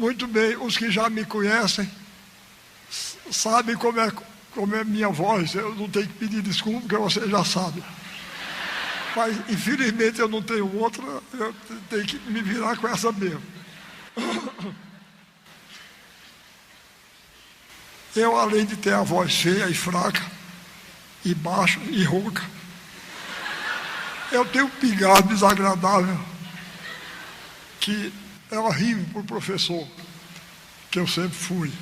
Muito bem, os que já me conhecem sabem como é minha voz. Eu não tenho que pedir desculpa, porque você já sabe. Mas, infelizmente, eu não tenho outra, eu tenho que me virar com essa mesmo. Eu, além de ter a voz feia e fraca, e baixa e rouca, eu tenho um pigarro desagradável, que é horrível para o professor, que eu sempre fui.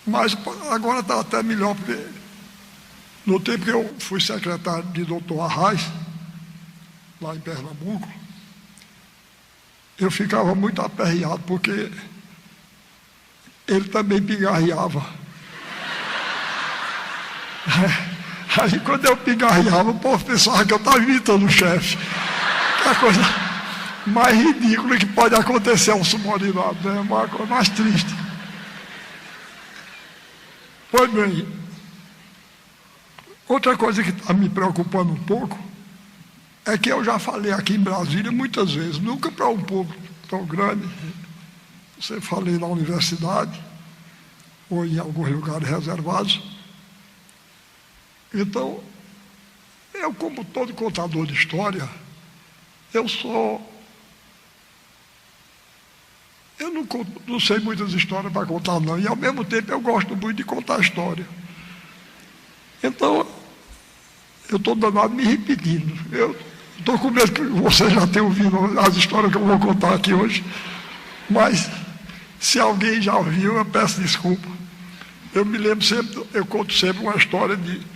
Mas agora está até melhor, porque no tempo que eu fui secretário de Dr. Arraes, lá em Pernambuco, eu ficava muito aperreado, porque ele também pigarreava. Aí quando eu pigarreava, o povo pensava que eu estava imitando o chefe. Que é a coisa mais ridícula que pode acontecer a um subordinado, né? Uma coisa mais triste. Pois bem, outra coisa que está me preocupando um pouco é que eu já falei aqui em Brasília muitas vezes, nunca para um público tão grande. Você falei na universidade ou em alguns lugares reservados. Então, eu, como todo contador de história, eu não sei muitas histórias para contar, não. E, ao mesmo tempo, eu gosto muito de contar história. Então, eu estou danado me repetindo. Eu estou com medo que você já tenha ouvido as histórias que eu vou contar aqui hoje. Mas, se alguém já ouviu, eu peço desculpa. Eu me lembro sempre, eu conto sempre uma história de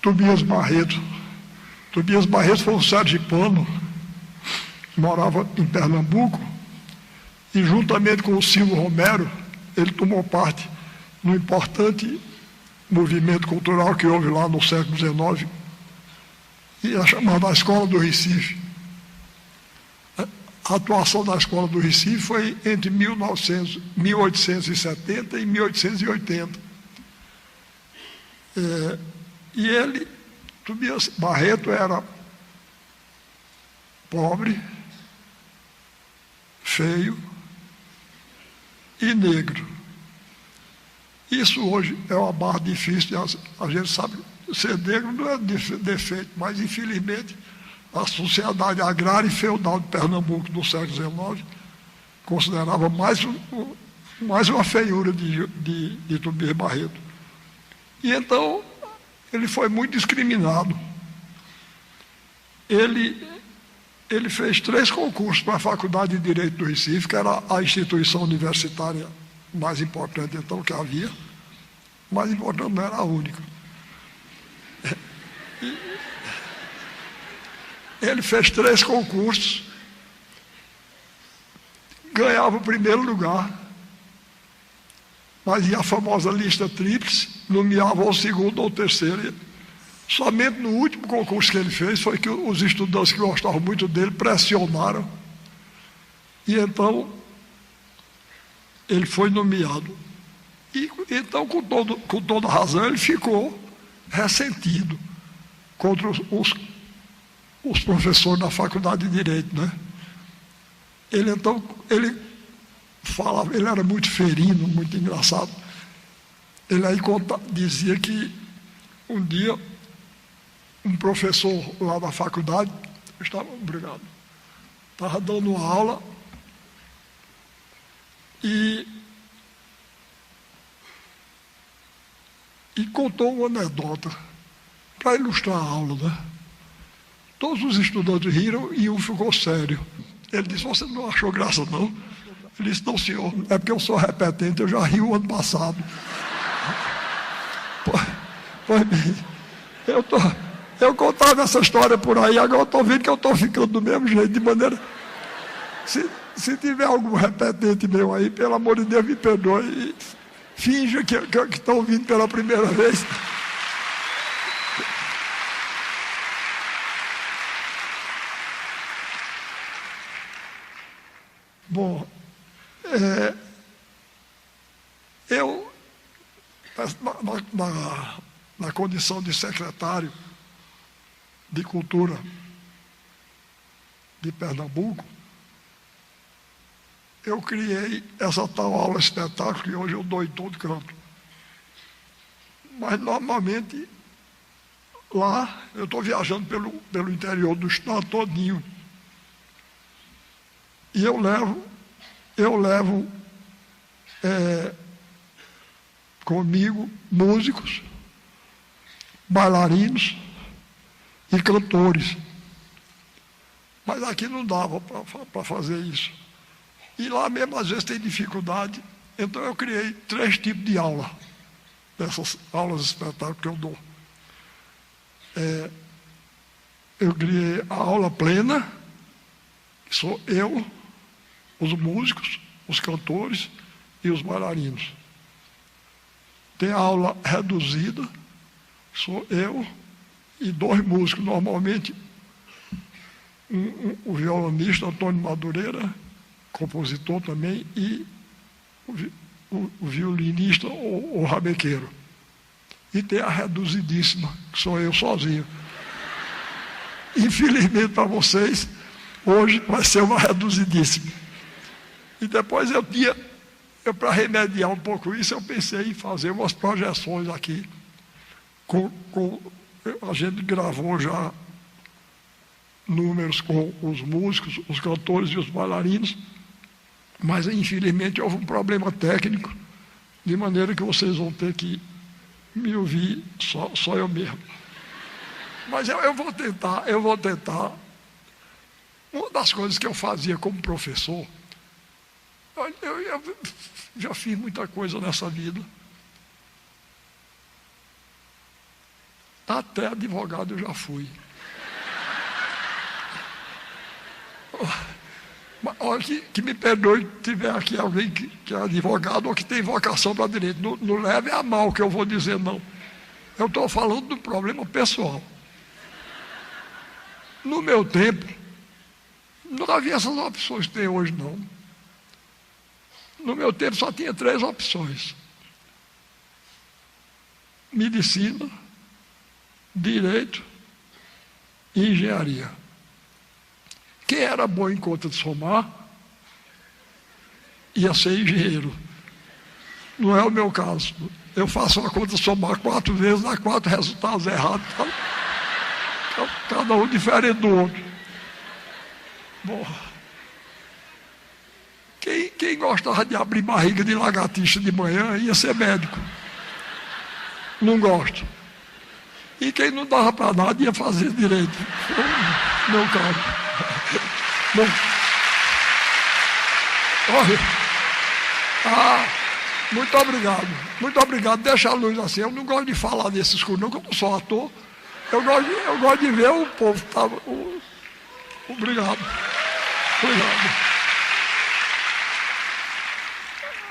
Tobias Barreto. Tobias Barreto foi um sergipano, morava em Pernambuco, e juntamente com o Silvio Romero, ele tomou parte num importante movimento cultural que houve lá no século XIX, e é chamada a Escola do Recife. A atuação da Escola do Recife foi entre 1870 e 1880. E ele, Tobias Barreto, era pobre, feio e negro. Isso hoje é uma barra difícil, a gente sabe que ser negro não é defeito, mas infelizmente a sociedade agrária e feudal de Pernambuco do século XIX considerava mais uma feiura de Tobias Barreto. E então ele foi muito discriminado. Ele fez 3 concursos para a Faculdade de Direito do Recife, que era a instituição universitária mais importante então que havia. Mais importante, não era a única. Ele fez 3 concursos, ganhava o primeiro lugar, mas ia a famosa lista tríplice, nomeava o segundo ou o terceiro. Somente no último concurso que ele fez foi que os estudantes que gostavam muito dele pressionaram, e então ele foi nomeado. E então, com toda razão, ele ficou ressentido contra os professores da Faculdade de Direito, né? Ele falava, ele era muito ferino, muito engraçado. Ele aí dizia que um dia um professor lá da faculdade estava dando aula e contou uma anedota para ilustrar a aula, né? Todos os estudantes riram e um ficou sério. Ele disse: você não achou graça, não? Ele disse: não, senhor, é porque eu sou repetente, eu já ri o ano passado. Pois bem, eu contava essa história por aí, agora eu estou vendo que eu estou ficando do mesmo jeito, de maneira... Se tiver algum repetente meu aí, pelo amor de Deus, me perdoe e finja que estão ouvindo pela primeira vez. Bom, eu, na condição de secretário de Cultura de Pernambuco, eu criei essa tal aula espetáculo que hoje eu dou em todo canto. Mas, normalmente, lá, eu estou viajando pelo interior do estado todinho. E eu levo comigo músicos, bailarinos e cantores. Mas aqui não dava para fazer isso. E lá mesmo, às vezes, tem dificuldade. Então, eu criei 3 tipos de aula, dessas aulas de espetáculo que eu dou. Eu criei a aula plena, que sou eu, os músicos, os cantores e os bailarinos. Tem a aula reduzida, sou eu e 2 músicos, normalmente o violonista Antônio Madureira, compositor também, e o violinista, o rabequeiro. E tem a reduzidíssima, que sou eu sozinho. Infelizmente para vocês, hoje vai ser uma reduzidíssima. E depois para remediar um pouco isso, eu pensei em fazer umas projeções aqui. A gente gravou já números com os músicos, os cantores e os bailarinos, mas infelizmente houve um problema técnico, de maneira que vocês vão ter que me ouvir só eu mesmo. Mas eu vou tentar. Uma das coisas que eu fazia como professor, eu já fiz muita coisa nessa vida. Até advogado eu já fui. Olha, que me perdoe se tiver aqui alguém que é advogado ou que tem vocação para direito. Não leve a mal o que eu vou dizer, não. Eu estou falando do problema pessoal. No meu tempo, não havia essas opções que tem hoje, não. No meu tempo só tinha 3 opções: medicina, direito e engenharia. Quem era bom em conta de somar, ia ser engenheiro. Não é o meu caso. Eu faço uma conta de somar 4 vezes, dá 4 resultados errados. Cada um diferente do outro. Bom, quem gostava de abrir barriga de lagartixa de manhã ia ser médico. Não gosto. E quem não dava para nada ia fazer direito. Meu caso. Bom, olha, muito obrigado. Muito obrigado. Deixa a luz assim. Eu não gosto de falar nesse escuro, não, porque eu não sou ator. Eu gosto de ver o povo. Tá? Obrigado. Obrigado.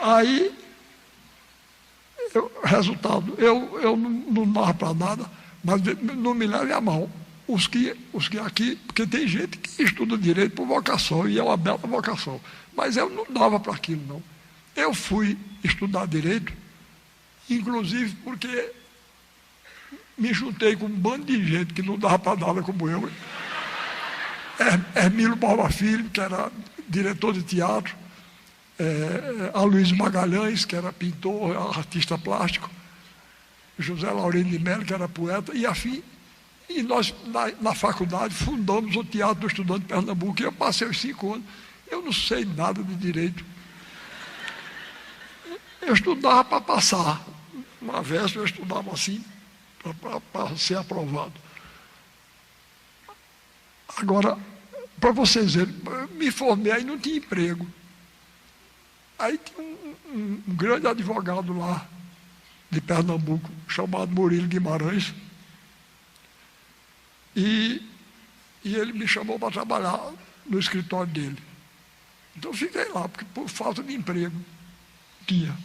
Aí, resultado, eu não dava para nada, mas não me leve a mal. Os que aqui, porque tem gente que estuda direito por vocação, e é uma bela vocação, mas eu não dava para aquilo, não. Eu fui estudar direito, inclusive porque me juntei com um bando de gente que não dava para nada como eu. Hermílio Borba Filho, que era diretor de teatro, Aloysio Magalhães, que era pintor, artista plástico, José Laurino de Mello, que era poeta, e afim. E nós, na faculdade, fundamos o Teatro do Estudante de Pernambuco, e eu passei os 5 anos. Eu não sei nada de direito. Eu estudava para passar. Uma vez eu estudava assim, para ser aprovado. Agora, para vocês verem, me formei e não tinha emprego. Aí tinha um grande advogado lá, de Pernambuco, chamado Murilo Guimarães, e ele me chamou para trabalhar no escritório dele. Então eu fiquei lá, porque por falta de emprego, tinha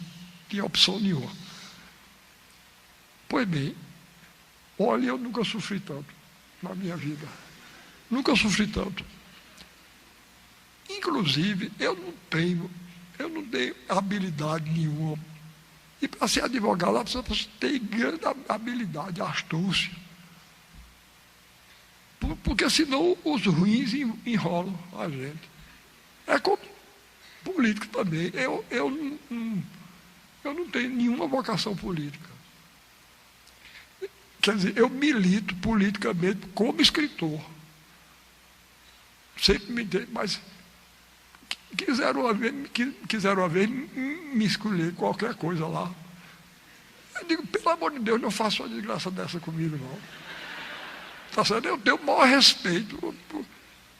opção nenhuma. Pois bem, olha, eu nunca sofri tanto na minha vida. Nunca sofri tanto. Inclusive, eu não tenho habilidade nenhuma. E para ser advogado, lá precisa ter grande habilidade, astúcia. Porque senão os ruins enrolam a gente. É como político também. Eu não tenho nenhuma vocação política. Quer dizer, eu milito politicamente como escritor. Sempre me dei, mas quiseram uma vez me escolher qualquer coisa lá. Eu digo, pelo amor de Deus, não faça uma desgraça dessa comigo, não. Tá certo? Eu tenho o maior respeito.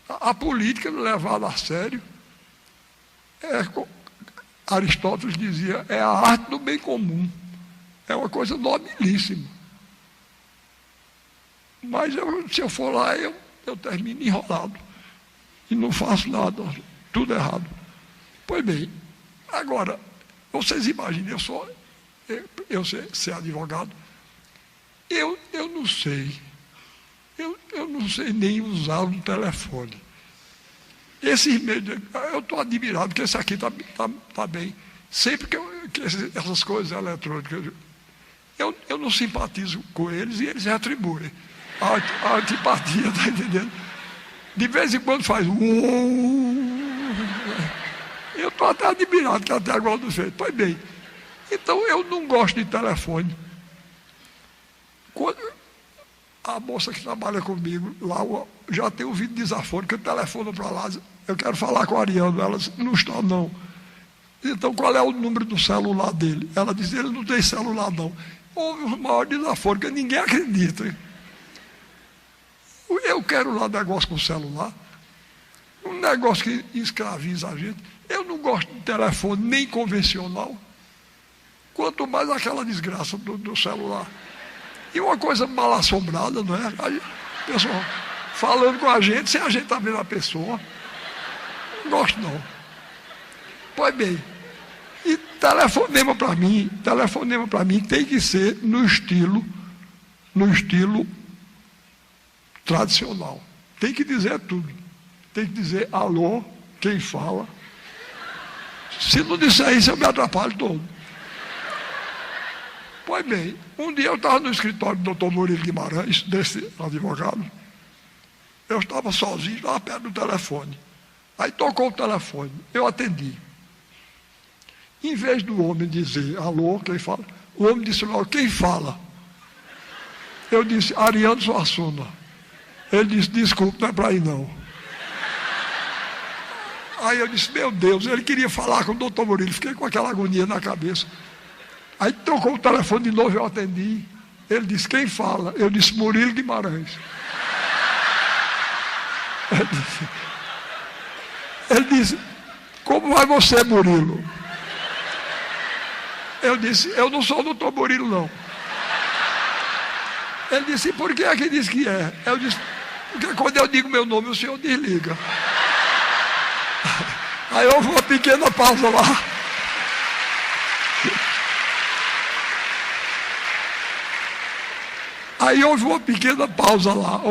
A política levada a sério, Aristóteles dizia, é a arte do bem comum. É uma coisa nobilíssima. Mas se eu for lá, eu termino enrolado. E não faço nada, tudo errado. Pois bem, agora, vocês imaginem, eu ser advogado, eu não sei. Eu não sei nem usar um telefone. Esses meios, eu estou admirado, porque esse aqui está bem. Sempre que essas coisas eletrônicas, eu não simpatizo com eles e eles retribuem. A antipatia, está entendendo? De vez em quando faz. Eu estou até admirado que até agora não fez. Pois bem, então eu não gosto de telefone. Quando a moça que trabalha comigo lá já tem ouvido desaforo, que eu telefono para lá, eu quero falar com a Ariano. Ela disse, não está não. Então qual é o número do celular dele? Ela diz, ele não tem celular não. Houve o maior desaforo, que ninguém acredita. Eu quero lá negócio com o celular, um negócio que escraviza a gente. Eu não gosto de telefone nem convencional, quanto mais aquela desgraça do celular. E uma coisa mal assombrada, não é? Aí, pessoal falando com a gente, sem a gente estar vendo a pessoa. Não gosto não. Pois bem, e telefonema para mim tem que ser no estilo tradicional. Tem que dizer tudo. Tem que dizer alô, quem fala. Se não disser isso, eu me atrapalho todo. Pois bem, um dia eu estava no escritório do Dr. Murilo Guimarães, desse advogado. Eu estava sozinho, lá perto do telefone. Aí tocou o telefone, eu atendi. Em vez do homem dizer alô, quem fala, o homem disse logo, quem fala? Eu disse, Ariano Suassuna. Ele disse, desculpe, não é para ir não. Aí eu disse, meu Deus, ele queria falar com o doutor Murilo, fiquei com aquela agonia na cabeça. Aí tocou o telefone de novo, eu atendi. Ele disse, quem fala? Eu disse, Murilo Guimarães. Ele disse, como vai você, Murilo? Eu disse, eu não sou o doutor Murilo, não. Ele disse, por que é que diz que é? Eu disse, porque quando eu digo meu nome, o senhor desliga. Aí houve uma pequena pausa lá. Aí houve uma pequena pausa lá,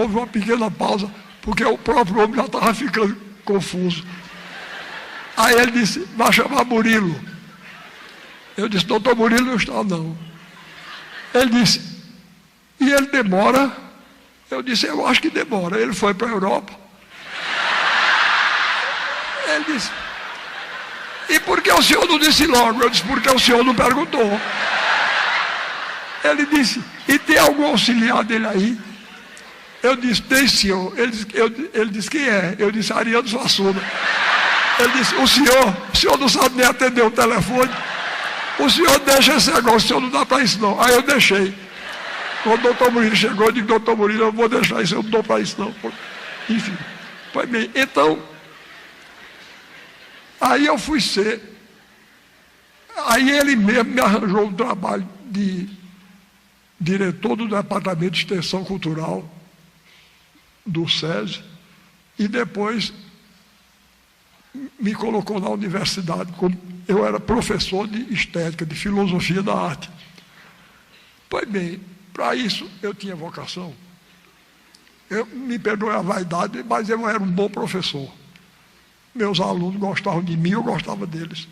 porque o próprio homem já estava ficando confuso. Aí ele disse, vai chamar Murilo. Eu disse, doutor Murilo não está não. Ele disse, e ele demora? Eu disse, eu acho que demora. Ele foi para a Europa. Ele disse, e por que o senhor não disse logo? Eu disse, porque o senhor não perguntou. Ele disse, e tem algum auxiliar dele aí? Eu disse, tem senhor. Ele disse, quem é? Eu disse, Ariano Suassuna. Ele disse, o senhor não sabe nem atender o telefone. O senhor deixa esse negócio, o senhor não dá para isso não. Aí eu deixei. Quando o doutor Murilo chegou, eu digo, doutor Murilo, eu vou deixar isso, eu não dou para isso não. Enfim, pois bem, então, aí eu fui ser, aí ele mesmo me arranjou um trabalho de diretor do Departamento de Extensão Cultural do SESI, e depois me colocou na universidade, como eu era professor de estética, de filosofia da arte. Pois bem, para isso eu tinha vocação. Me perdoe a vaidade, mas eu era um bom professor. Meus alunos gostavam de mim, eu gostava deles.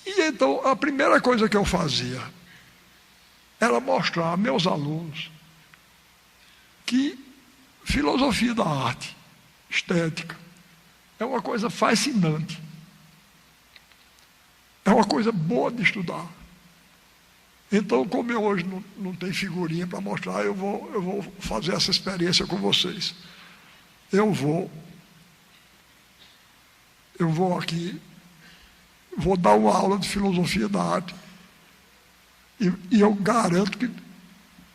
E então, a primeira coisa que eu fazia era mostrar a meus alunos que filosofia da arte, estética, É uma coisa fascinante. É uma coisa boa de estudar. Então, como eu hoje não tenho figurinha para mostrar, eu vou fazer essa experiência com vocês. Eu vou aqui, vou dar uma aula de filosofia da arte, e eu garanto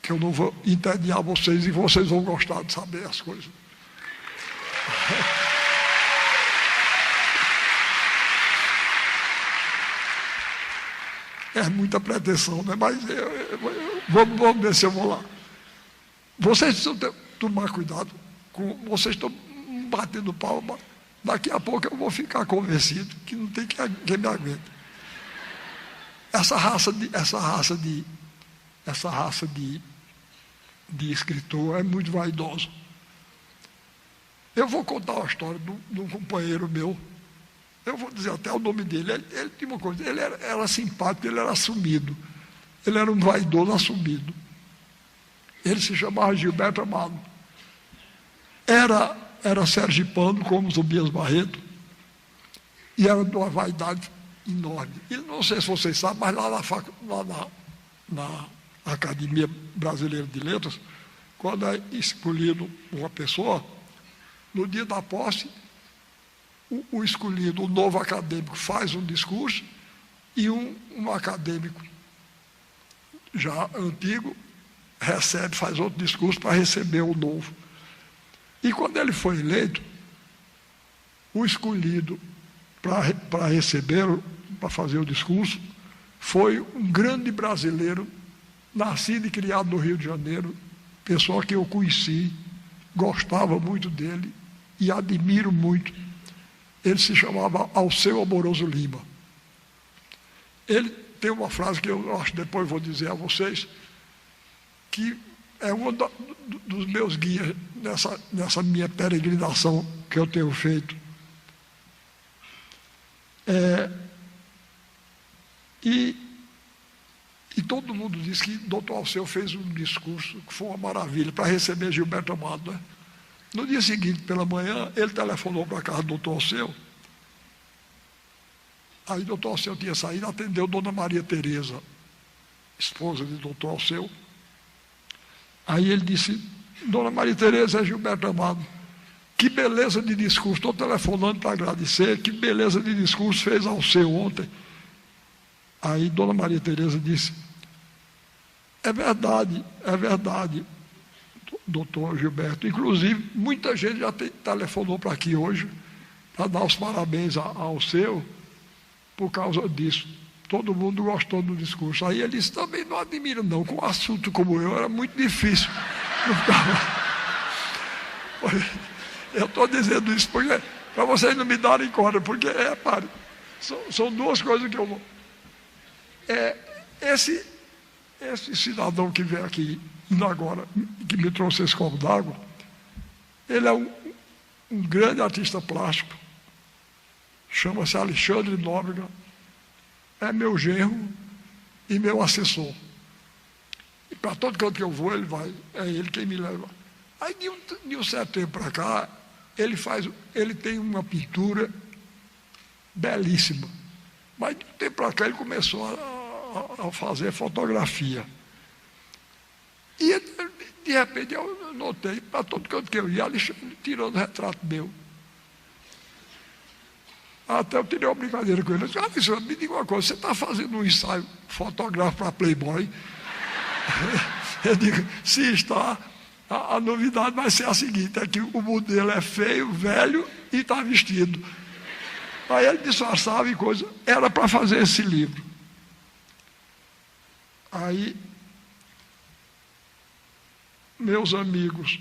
que eu não vou entediar vocês, e vocês vão gostar de saber as coisas. É muita pretensão, né? Mas vamos ver se eu vou lá. Vocês precisam tomar cuidado. Vocês estão batendo palma. Daqui a pouco eu vou ficar convencido que não tem quem me aguente. Essa raça de escritor é muito vaidosa. Eu vou contar uma história de um companheiro meu. Eu vou dizer até o nome dele. Ele tinha uma coisa, ele era simpático, ele era assumido. Ele era um vaidoso assumido. Ele se chamava Gilberto Amado. Era sergipano, como Tobias Barreto, e era de uma vaidade enorme. E não sei se vocês sabem, mas lá na Academia Brasileira de Letras, quando é escolhido uma pessoa, no dia da posse, o escolhido, o novo acadêmico, faz um discurso, e um acadêmico já antigo faz outro discurso para receber o novo. E quando ele foi eleito, o escolhido para recebê-lo, para fazer o discurso, foi um grande brasileiro, nascido e criado no Rio de Janeiro, pessoa que eu conheci, gostava muito dele e admiro muito. Ele se chamava Alceu Amoroso Lima. Ele tem uma frase que eu acho que depois vou dizer a vocês, que é um dos meus guias nessa minha peregrinação que eu tenho feito. E todo mundo diz que Dr. Alceu fez um discurso que foi uma maravilha para receber Gilberto Amado, né? No dia seguinte, pela manhã, ele telefonou para a casa do Dr. Alceu. Aí o Dr. Alceu tinha saído, atendeu Dona Maria Tereza, esposa de Dr. Alceu. Aí ele disse: Dona Maria Tereza, é Gilberto Amado. Que beleza de discurso, estou telefonando para agradecer, que beleza de discurso fez Alceu ontem. Aí Dona Maria Tereza disse: é verdade, doutor Gilberto. Inclusive, muita gente já telefonou para aqui hoje para dar os parabéns ao Alceu por causa disso. Todo mundo gostou do discurso. Aí ele disse: também não admiro não, com um assunto como eu era muito difícil. Eu estou dizendo isso para vocês não me darem corda, porque repare, são duas coisas que eu vou. Esse cidadão que veio aqui agora, que me trouxe esse copo d'água, ele é um grande artista plástico, chama-se Alexandre Nóbrega, é meu genro e meu assessor. E para todo canto que eu vou, ele vai, é ele quem me leva. Aí de um certo tempo para cá, ele tem uma pintura belíssima. Mas de um tempo para cá ele começou a fazer fotografia. E de repente eu notei, para todo canto que eu ia, Alexandre tirando retrato meu. Até eu tirei uma brincadeira com ele. Eu disse: Alexandre, me diga uma coisa, você está fazendo um ensaio fotográfico para Playboy? Eu digo: se está, a novidade vai ser a seguinte, é que o modelo é feio, velho e está vestido. Aí ele disfarçava e coisa, era para fazer esse livro. Aí, meus amigos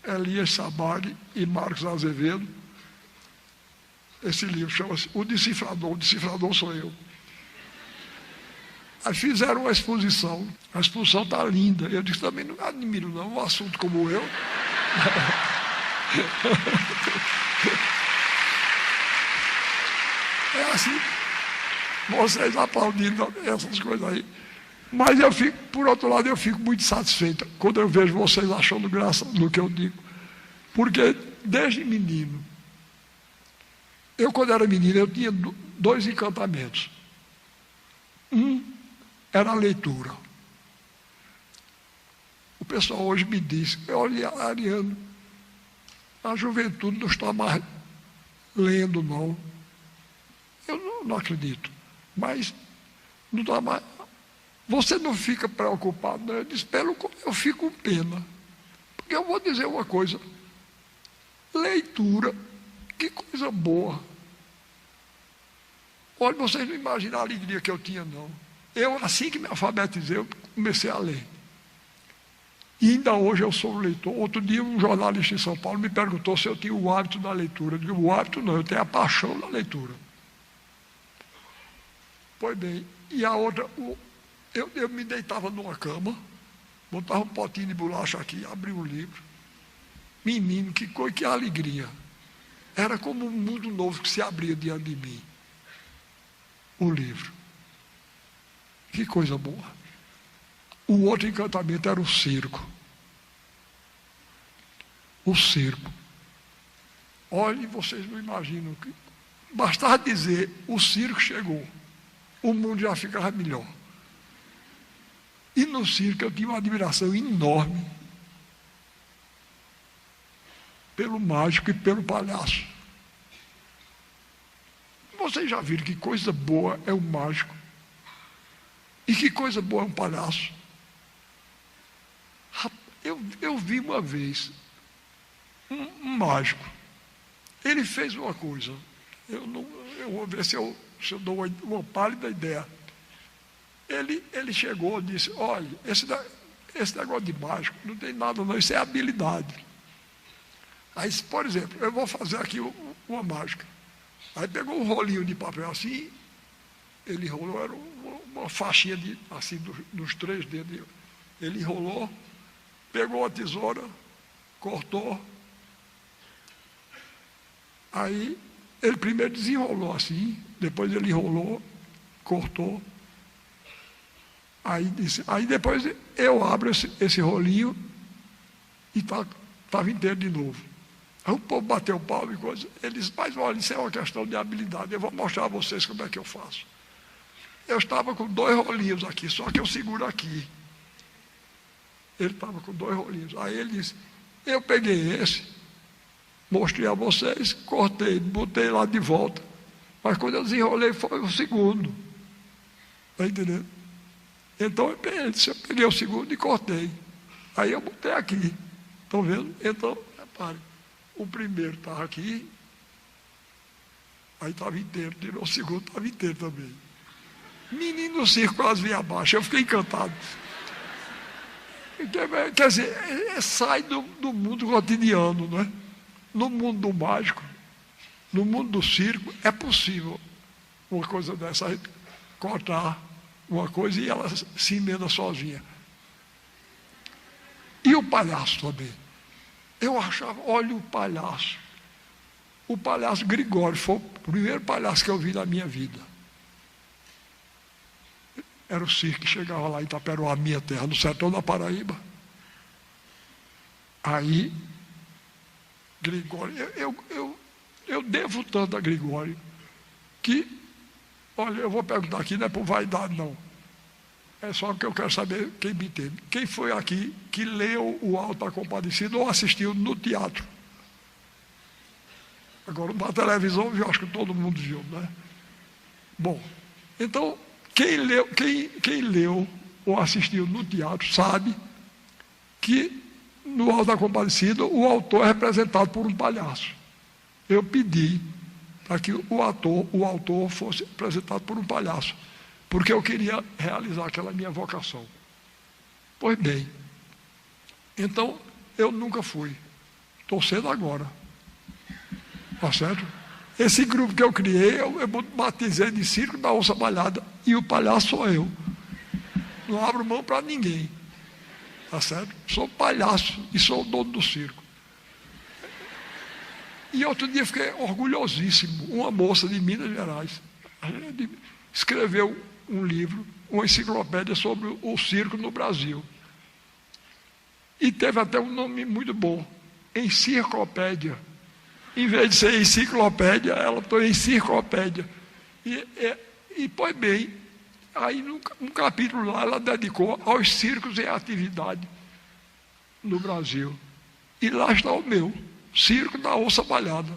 Elias Sabag e Marcos Azevedo, esse livro chama-se O Decifrador sou eu. Aí fizeram uma exposição, a exposição está linda. Eu disse: também não admiro não, um assunto como eu. É assim, vocês aplaudindo essas coisas aí. Mas eu fico, por outro lado, eu fico muito satisfeito quando eu vejo vocês achando graça no que eu digo. Porque desde menino, Eu, quando era menino, eu tinha dois encantamentos. Um era a leitura. O pessoal hoje me diz, olha, Ariano, a juventude não está mais lendo, não. Eu não acredito. Mas não dá mais. Você não fica preocupado, não? Eu disse, eu fico com pena. Porque eu vou dizer uma coisa. Leitura, que coisa boa. Olha, vocês não imaginam a alegria que eu tinha, não. Eu, assim que me alfabetizei, eu comecei a ler. E ainda hoje eu sou leitor. Outro dia um jornalista em São Paulo me perguntou se eu tinha o hábito da leitura. Eu digo, o hábito não, eu tenho a paixão da leitura. Pois bem, e a outra, eu me deitava numa cama, botava um potinho de bolacha aqui, abria um livro. Menino, que coisa, que alegria. Era como um mundo novo que se abria diante de mim. O livro. Que coisa boa. O outro encantamento era o circo. O circo. Olhem, vocês não imaginam que. Bastava dizer, o circo chegou. O mundo já ficava melhor. E no circo eu tinha uma admiração enorme pelo mágico e pelo palhaço. Vocês já viram que coisa boa é o mágico? E que coisa boa é um palhaço? Eu vi uma vez um mágico. Ele fez uma coisa. Eu vou ver se eu dou uma pálida ideia. Ele chegou e disse, olha, esse negócio de mágico não tem nada não, isso é habilidade. Aí, por exemplo, eu vou fazer aqui uma mágica. Aí pegou um rolinho de papel assim, ele enrolou, era uma faixinha assim dos 3 dedos. Ele enrolou, pegou a tesoura, cortou. Aí ele primeiro desenrolou assim, depois ele enrolou, cortou. Aí depois eu abro esse rolinho e estava inteiro de novo. Aí o povo bateu o pau e coisa. Ele disse, mas olha, isso é uma questão de habilidade, eu vou mostrar a vocês como é que eu faço. Eu estava com 2 rolinhos aqui, só que eu seguro aqui. Ele estava com 2 rolinhos. Aí ele disse, eu peguei esse, mostrei a vocês, cortei, botei lá de volta. Mas quando eu desenrolei foi o segundo. Está entendendo? Então ele disse, eu peguei o segundo e cortei. Aí eu botei aqui. Estão vendo? Então, repare, o primeiro estava aqui, aí estava inteiro, tirou o segundo, estava inteiro também. Menino do circo quase veio abaixo, eu fiquei encantado. Quer dizer, sai do mundo cotidiano, não é? No mundo do mágico, no mundo do circo, é possível uma coisa dessa, cortar uma coisa e ela se emenda sozinha. E o palhaço também. Eu achava, olha o palhaço Gregório, foi o primeiro palhaço que eu vi na minha vida. Era o circo que chegava lá em Itaperoá, minha terra, no sertão da Paraíba. Aí, Gregório, eu devo tanto a Gregório, que, olha, eu vou perguntar aqui, não é por vaidade não, é só que eu quero saber quem me entende. Quem foi aqui que leu o Alto da Compadecida ou assistiu no teatro? Agora, na televisão, eu acho que todo mundo viu, né? Bom, então, quem leu ou assistiu no teatro sabe que no Alto da Compadecida o autor é representado por um palhaço. Eu pedi para que o autor fosse representado por um palhaço, porque eu queria realizar aquela minha vocação. Pois bem, então eu nunca fui. Estou sendo agora. Tá certo? Esse grupo que eu criei, eu batizei de Circo da Onça Malhada, e o palhaço sou eu. Não abro mão para ninguém. Tá certo? Sou palhaço e sou o dono do circo. E outro dia fiquei orgulhosíssimo. Uma moça de Minas Gerais escreveu um livro, uma enciclopédia sobre o circo no Brasil. E teve até um nome muito bom, Enciclopédia. Em vez de ser enciclopédia, ela foi enciclopédia. E pois bem, aí num capítulo lá, ela dedicou aos circos em atividade no Brasil. E lá está o meu, Circo da Onça Malhada.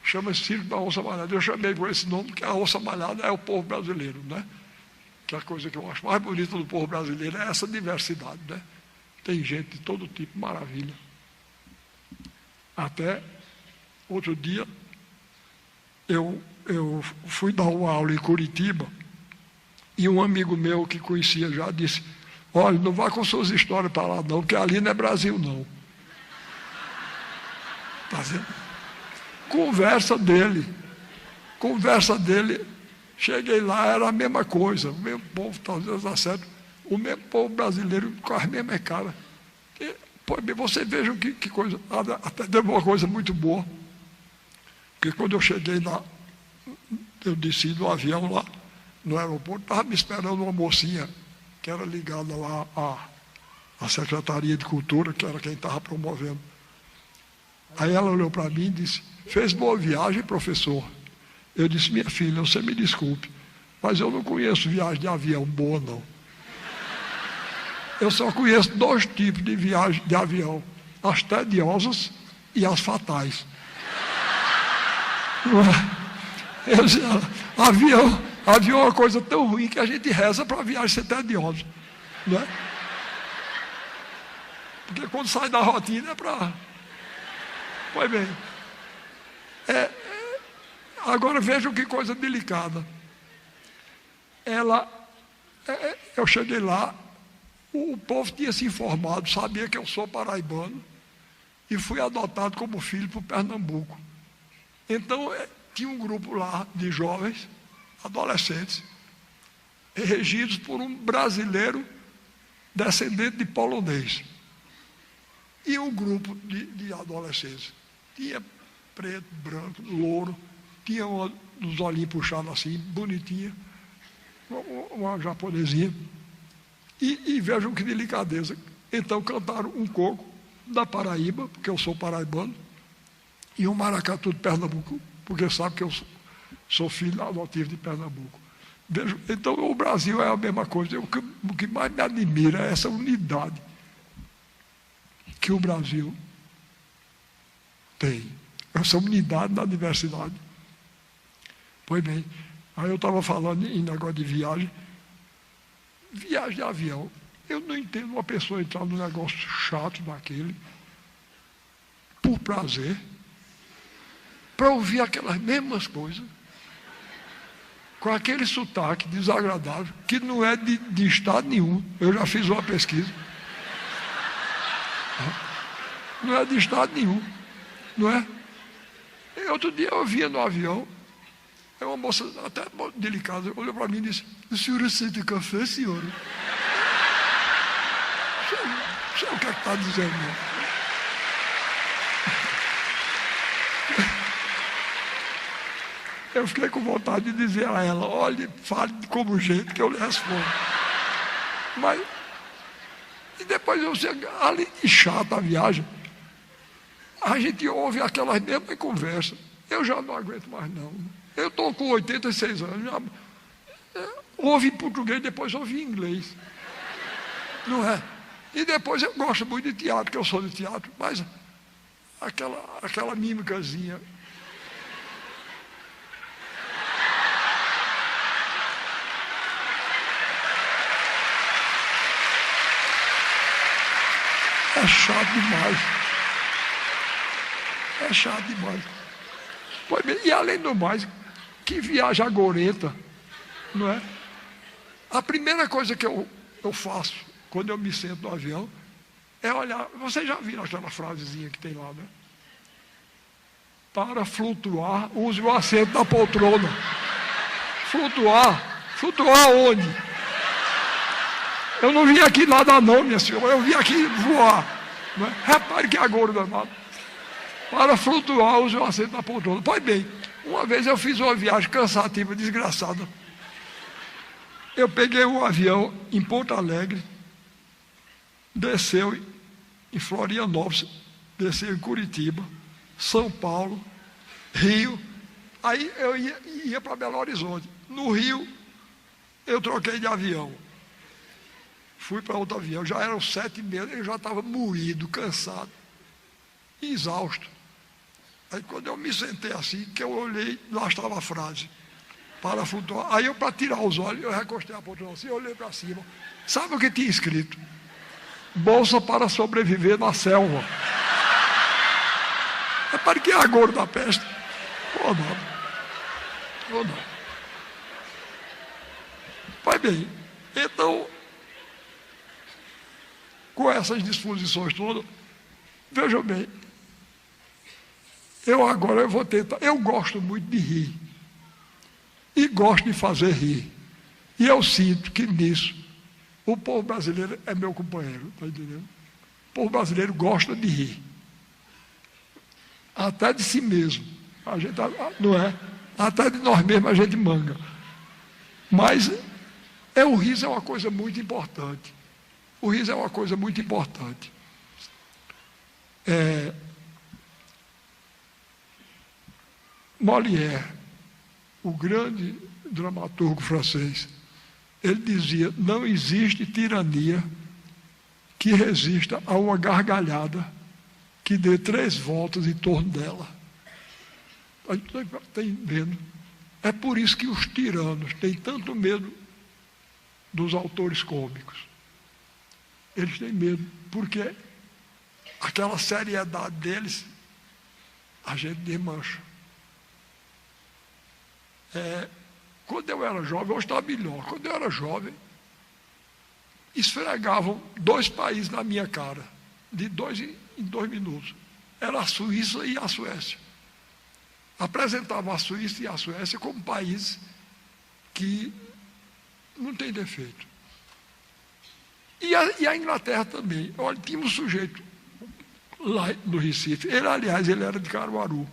Chama-se Circo da Onça Malhada. Eu chamei por esse nome, porque a onça malhada é o povo brasileiro, né? Que a coisa que eu acho mais bonita do povo brasileiro é essa diversidade, né? Tem gente de todo tipo, maravilha. Até outro dia, eu fui dar uma aula em Curitiba, e um amigo meu que conhecia já disse: olha, não vá com suas histórias para lá não, porque ali não é Brasil não. Está vendo? Conversa dele, cheguei lá, era a mesma coisa, o mesmo povo, talvez dá certo, o mesmo povo brasileiro com as mesmas caras. Você veja que coisa, até deu uma coisa muito boa, porque quando eu cheguei lá, eu desci do avião lá, no aeroporto, estava me esperando uma mocinha, que era ligada lá à Secretaria de Cultura, que era quem estava promovendo. Aí ela olhou para mim e disse: fez boa viagem, professor? Eu disse: minha filha, você me desculpe, mas eu não conheço viagem de avião boa, não. Eu só conheço 2 tipos de viagem de avião: as tediosas e as fatais. Eu disse: avião é uma coisa tão ruim que a gente reza para a viagem ser tediosa, né? Porque quando sai da rotina é para... Pois bem, agora vejam que coisa delicada. Eu cheguei lá, o povo tinha se informado, sabia que eu sou paraibano, e fui adotado como filho por Pernambuco. Então, tinha um grupo lá de jovens, adolescentes, regidos por um brasileiro descendente de polonês. E um grupo de adolescentes. Tinha preto, branco, louro, tinha uma dos olhinhos puxados assim, bonitinha, uma japonesinha. E vejam que delicadeza. Então cantaram um coco da Paraíba, porque eu sou paraibano, e um maracatu de Pernambuco, porque sabe que eu sou filho adotivo de Pernambuco. Vejam, então o Brasil é a mesma coisa. O que mais me admira é essa unidade que o Brasil tem, essa unidade na diversidade. Pois bem, aí eu estava falando em negócio de viagem de avião. Eu não entendo uma pessoa entrar num negócio chato daquele, por prazer, para ouvir aquelas mesmas coisas, com aquele sotaque desagradável, que não é de estado nenhum. Eu já fiz uma pesquisa. Não é de estado nenhum, não é? E outro dia eu via no avião, uma moça até delicada, olhou para mim e disse: o senhor aceita café, senhora? Não sei o que é que está dizendo, não. Eu fiquei com vontade de dizer a ela: olhe, fale como gente que eu lhe respondo. Mas, e depois eu sei, além de chata a viagem, a gente ouve aquelas mesmas conversas. Eu já não aguento mais, não. Eu estou com 86 anos, ouve em português, depois ouve em inglês. Não é? E depois eu gosto muito de teatro, porque eu sou de teatro, mas aquela mímicazinha. É chato demais. É chato demais. Pois bem, e além do mais, que viagem agorenta, não é? A primeira coisa que eu faço quando eu me sento no avião é olhar. Vocês já viram aquela frasezinha que tem lá, né? Para flutuar, use o assento da poltrona. Flutuar? Flutuar onde? Eu não vim aqui nadar não, minha senhora, eu vim aqui voar. Não é? Repare que agora danado. Para flutuar, use o assento da poltrona. Pois bem, uma vez eu fiz uma viagem cansativa, desgraçada. Eu peguei um avião em Porto Alegre, desceu em Florianópolis, desceu em Curitiba, São Paulo, Rio. Aí eu ia para Belo Horizonte. No Rio, eu troquei de avião. Fui para outro avião. Já eram 7h30, eu já estava moído, cansado, exausto. Aí quando eu me sentei assim, que eu olhei, lá estava a frase. Para flutuar. Aí eu, para tirar os olhos, eu recostei a poltrona assim, olhei para cima. Sabe o que tinha escrito? Bolsa para sobreviver na selva. É para que é a gordo da peste? Ou não? Ou não? Vai bem. Então, com essas disposições todas, vejam bem, eu vou tentar, eu gosto muito de rir. E gosto de fazer rir. E eu sinto que nisso, o povo brasileiro é meu companheiro, está entendendo? O povo brasileiro gosta de rir. Até de si mesmo. A gente, não é? Até de nós mesmos a gente manga. Mas o riso é uma coisa muito importante. O riso é uma coisa muito importante. Molière, o grande dramaturgo francês, ele dizia: não existe tirania que resista a uma gargalhada que dê 3 voltas em torno dela. A gente está vendo? É por isso que os tiranos têm tanto medo dos autores cômicos. Eles têm medo, porque aquela seriedade deles, a gente desmancha. Quando eu era jovem, hoje está melhor. Quando eu era jovem, esfregavam 2 países na minha cara, de 2 em 2 minutos. Era a Suíça e a Suécia. Apresentavam a Suíça e a Suécia como países que não tem defeito. E a Inglaterra também. Olha, tinha um sujeito lá no Recife. Ele, aliás, ele era de Caruaru.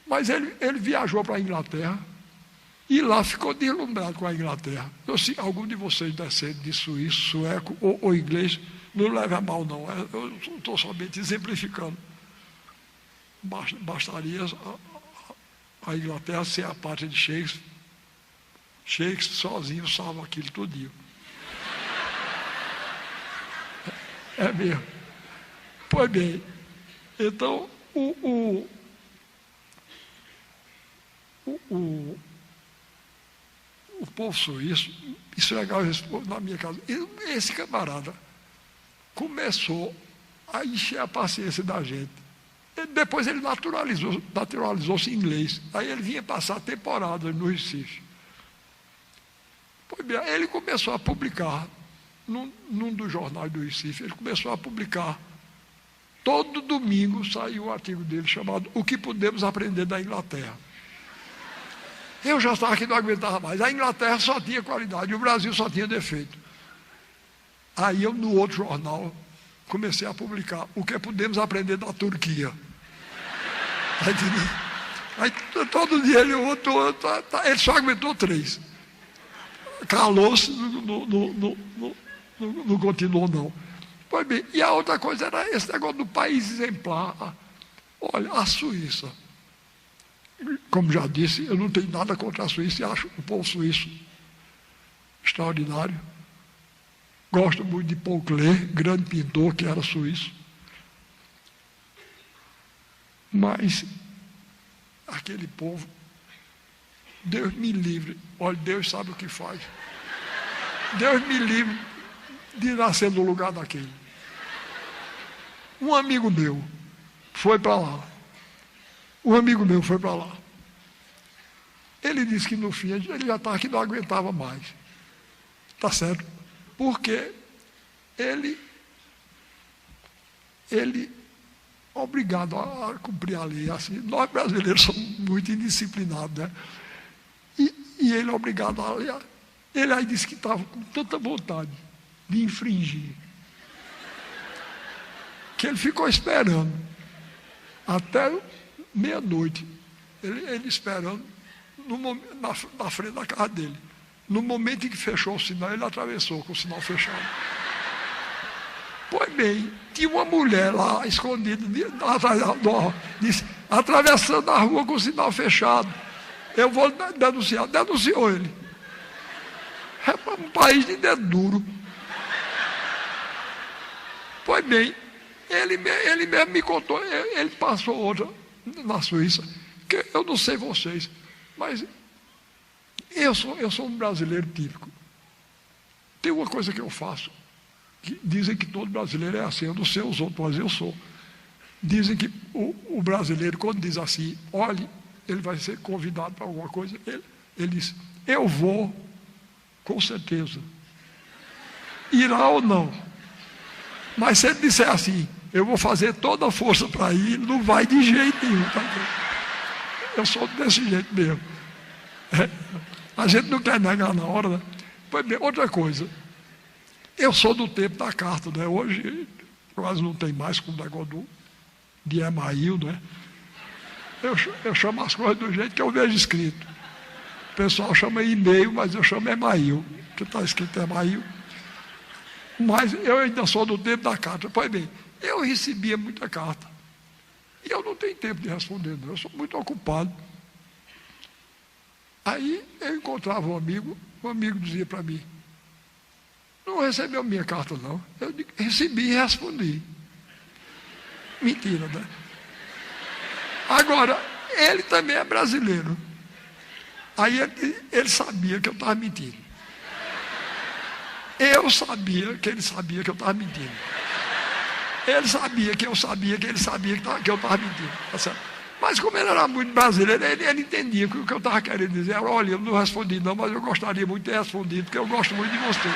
Mas ele viajou para a Inglaterra e lá ficou deslumbrado com a Inglaterra. Então, se algum de vocês descende de suíço, sueco ou inglês, não leve a mal, não. Eu estou somente exemplificando. Bastaria a Inglaterra ser a pátria de Shakespeare. Shakespeare sozinho salva aquilo tudinho. É mesmo. Pois bem, então o povo suíço, isso é legal na minha casa. Esse camarada começou a encher a paciência da gente. Depois ele naturalizou-se em inglês. Aí ele vinha passar temporadas no Recife. Pois bem, ele começou a publicar, num dos jornais do Recife, ele começou a publicar. Todo domingo saiu um artigo dele chamado O que Podemos Aprender da Inglaterra. Eu já estava aqui, não aguentava mais. A Inglaterra só tinha qualidade, o Brasil só tinha defeito. Aí eu, no outro jornal, comecei a publicar O que Podemos Aprender da Turquia. Aí todo dia ele só aguentou 3. Calou-se, não continuou não. Pois bem, e a outra coisa era esse negócio do país exemplar. Olha, a Suíça, como já disse, eu não tenho nada contra a Suíça e acho o povo suíço extraordinário. Gosto muito de Paul Klee, grande pintor que era suíço. Mas aquele povo, Deus me livre, olha, Deus sabe o que faz. Deus me livre de nascer no lugar daquele. Um amigo meu foi para lá. Ele disse que no fim ele já estava que não aguentava mais. Tá certo? Porque ele obrigado a cumprir a lei. Assim, nós brasileiros somos muito indisciplinados, né? E ele obrigado a lei. Ele aí disse que estava com tanta vontade de infringir, que ele ficou esperando até meia-noite. Ele esperando na frente da casa dele. No momento em que fechou o sinal, ele atravessou com o sinal fechado. Pois bem, tinha uma mulher lá escondida atrás da disse: atravessando a rua com o sinal fechado. Eu vou denunciar. Denunciou ele. É um país de dedo duro. Pois bem, ele mesmo me contou, ele passou outra na Suíça, que eu não sei vocês, mas eu sou um brasileiro típico. Tem uma coisa que eu faço, que dizem que todo brasileiro é assim, eu não sei os outros, mas eu sou. Dizem que o brasileiro, quando diz assim, olhe, ele vai ser convidado para alguma coisa, ele diz, eu vou, com certeza. Irá ou não. Mas se ele disser assim, eu vou fazer toda a força para ir, não vai de jeito nenhum. Tá? Eu sou desse jeito mesmo. A gente não quer negar na hora, né? Pois bem, outra coisa, eu sou do tempo da carta, né? Hoje quase não tem mais com o negócio de e-mail, né? Eu chamo as coisas do jeito que eu vejo escrito. O pessoal chama e-mail, mas eu chamo e-mail, que está escrito e-mail. Mas eu ainda sou do tempo da carta. Pois bem, eu recebia muita carta. E eu não tenho tempo de responder, não. Eu sou muito ocupado. Aí eu encontrava um amigo dizia para mim, não recebeu minha carta, não. Eu recebi e respondi. Mentira, né? Agora, ele também é brasileiro. Aí ele sabia que eu estava mentindo. Eu sabia que ele sabia que eu estava mentindo. Ele sabia que eu sabia que ele sabia que eu estava mentindo. Tá certo? Mas como ele era muito brasileiro, ele entendia que o que eu estava querendo dizer era, olha, eu não respondi não, mas eu gostaria muito de ter respondido, porque eu gosto muito de você.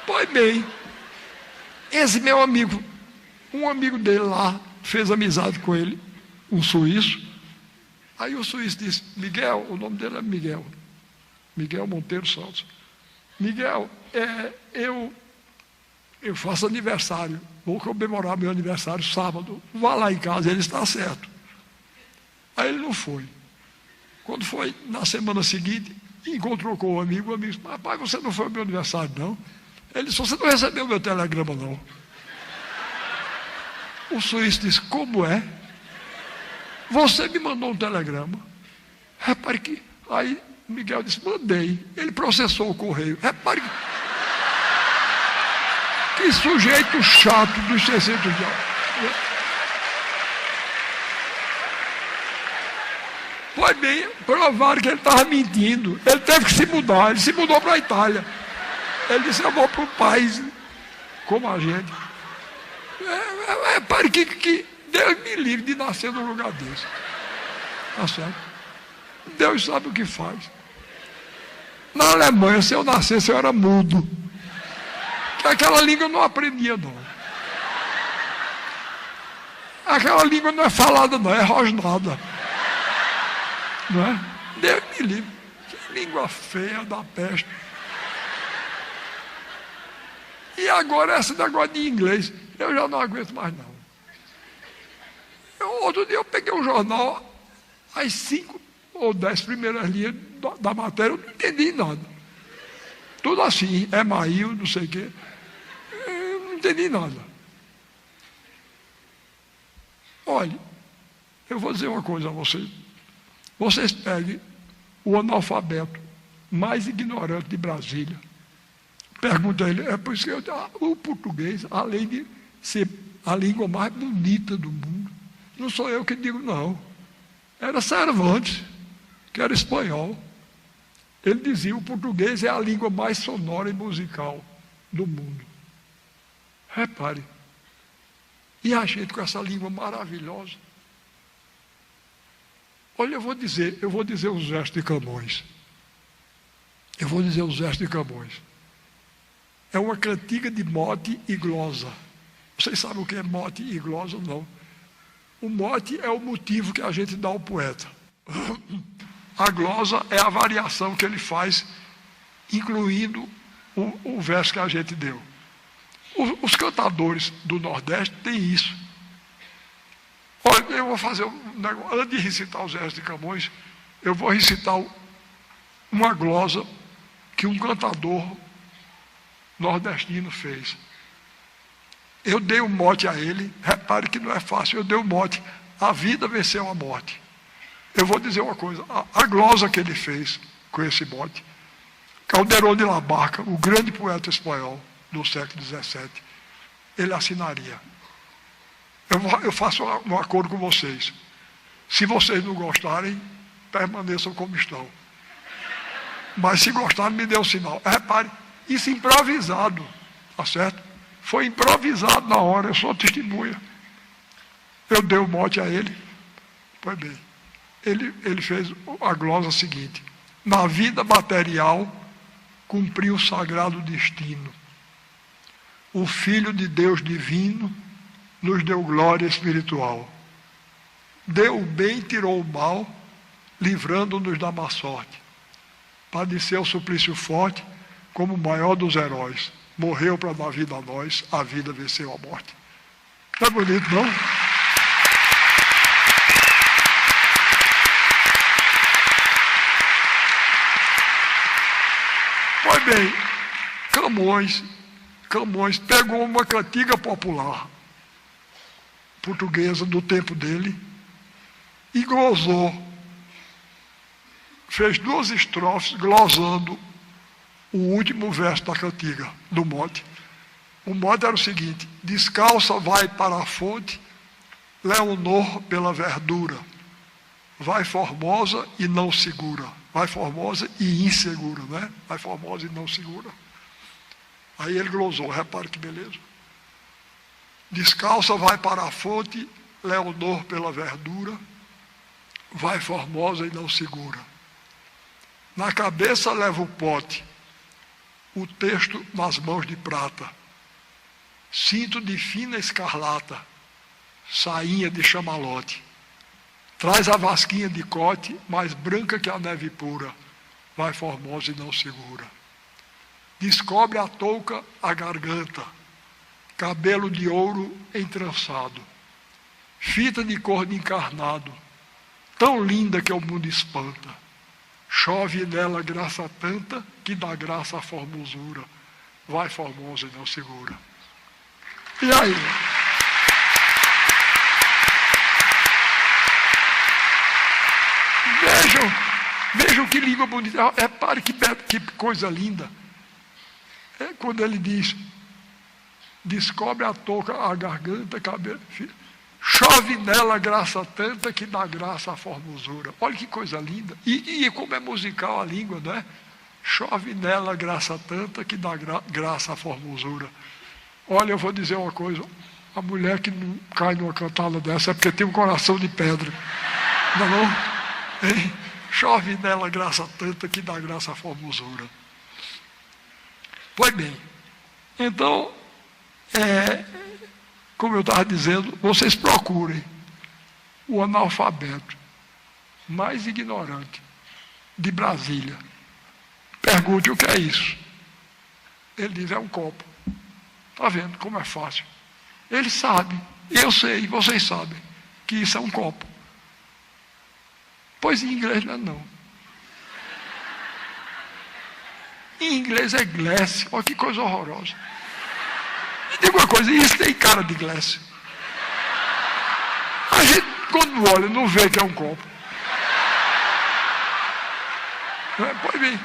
Pois bem, esse meu amigo, um amigo dele lá, fez amizade com ele, um suíço. Aí o suíço disse, Miguel, o nome dele é Miguel Monteiro Santos. Miguel, eu faço aniversário, vou comemorar meu aniversário sábado, vá lá em casa, ele está certo. Aí ele não foi. Quando foi na semana seguinte, encontrou com o amigo disse, rapaz, você não foi ao meu aniversário, não? Ele disse, você não recebeu meu telegrama, não? O suíço disse, como é? Você me mandou um telegrama. Repare que, aí Miguel disse, mandei. Ele processou o correio. Repare que sujeito chato dos 600 dias. Pois bem, provaram que ele estava mentindo. Ele teve que se mudar. Ele se mudou para a Itália. Ele disse, eu vou para um país como a gente. Repare que Deus me livre de nascer num lugar desse. Tá certo? Deus sabe o que faz. Na Alemanha, se eu nascesse, eu era mudo. Que aquela língua eu não aprendia, não. Aquela língua não é falada, não, é rosnada. Não é? Deus me livre. Que língua feia da peste. E agora, esse negócio de inglês, eu já não aguento mais, não. Outro dia eu peguei um jornal, as 5 ou 10 primeiras linhas da matéria, eu não entendi nada. Tudo assim, e-mail, não sei o quê. Eu não entendi nada. Olha, eu vou dizer uma coisa a vocês. Vocês peguem o analfabeto mais ignorante de Brasília. Pergunta a ele, é por isso que o português, além de ser a língua mais bonita do mundo, não sou eu que digo, não. Era Cervantes, que era espanhol. Ele dizia, o português é a língua mais sonora e musical do mundo. Repare. E a gente com essa língua maravilhosa. Olha, eu vou dizer os versos de Camões. Eu vou dizer os versos de Camões. É uma cantiga de mote e glosa. Vocês sabem o que é mote e glosa? Não. O mote é o motivo que a gente dá ao poeta. A glosa é a variação que ele faz, incluindo o verso que a gente deu. Os cantadores do Nordeste têm isso. Olha, eu vou fazer um negócio, antes de recitar os versos de Camões, eu vou recitar uma glosa que um cantador nordestino fez. Eu dei um mote a ele, repare que não é fácil, eu dei um mote, a vida venceu a morte. Eu vou dizer uma coisa, a glosa que ele fez com esse mote, Calderón de la Barca, o grande poeta espanhol do século XVII, ele assinaria. Eu faço um acordo com vocês. Se vocês não gostarem, permaneçam como estão. Mas se gostarem, me dê um sinal. Repare, isso improvisado, tá certo? Foi improvisado na hora, eu sou testemunha. Eu dei o mote a ele. Pois bem, ele fez a glosa seguinte: na vida material, cumpriu o sagrado destino. O Filho de Deus divino nos deu glória espiritual. Deu o bem, tirou o mal, livrando-nos da má sorte. Padeceu o suplício forte, como o maior dos heróis. Morreu para dar vida a nós, a vida venceu a morte. Não é bonito, não? Pois bem, Camões pegou uma cantiga popular portuguesa do tempo dele e glosou. Fez 2 estrofes glosando o último verso da cantiga, do mote. O mote era o seguinte: descalça vai para a fonte, Leonor pela verdura, vai formosa e não segura. Vai formosa e insegura, né? Vai formosa e não segura. Aí ele glosou, repare que beleza. Descalça vai para a fonte, Leonor pela verdura, vai formosa e não segura. Na cabeça leva o pote, o texto nas mãos de prata, cinto de fina escarlata, sainha de chamalote. Traz a vasquinha de cote, mais branca que a neve pura, vai formosa e não segura. Descobre a touca, a garganta, cabelo de ouro entrançado, fita de cor de encarnado, tão linda que o mundo espanta. Chove nela graça tanta, que dá graça à formosura, vai formosa e não segura. E aí? Vejam que língua bonita. Repare que coisa linda. É quando ele diz: descobre a touca, a garganta, cabelo. Chove nela graça tanta que dá graça à formosura. Olha que coisa linda. E como é musical a língua, né? Chove nela graça tanta que dá graça à formosura. Olha, eu vou dizer uma coisa. A mulher que não cai numa cantada dessa é porque tem um coração de pedra. Não é não? Hein? Chove nela graça tanta que dá graça à formosura. Pois bem, então, como eu estava dizendo, vocês procurem o analfabeto mais ignorante de Brasília. Pergunte o que é isso. Ele diz: é um copo. Está vendo como é fácil? Ele sabe, eu sei, vocês sabem, que isso é um copo. Pois em inglês não é não. Em inglês é glass. Olha que coisa horrorosa. E diga uma coisa, isso tem cara de glass. A gente, quando olha, não vê que é um copo. Pois bem.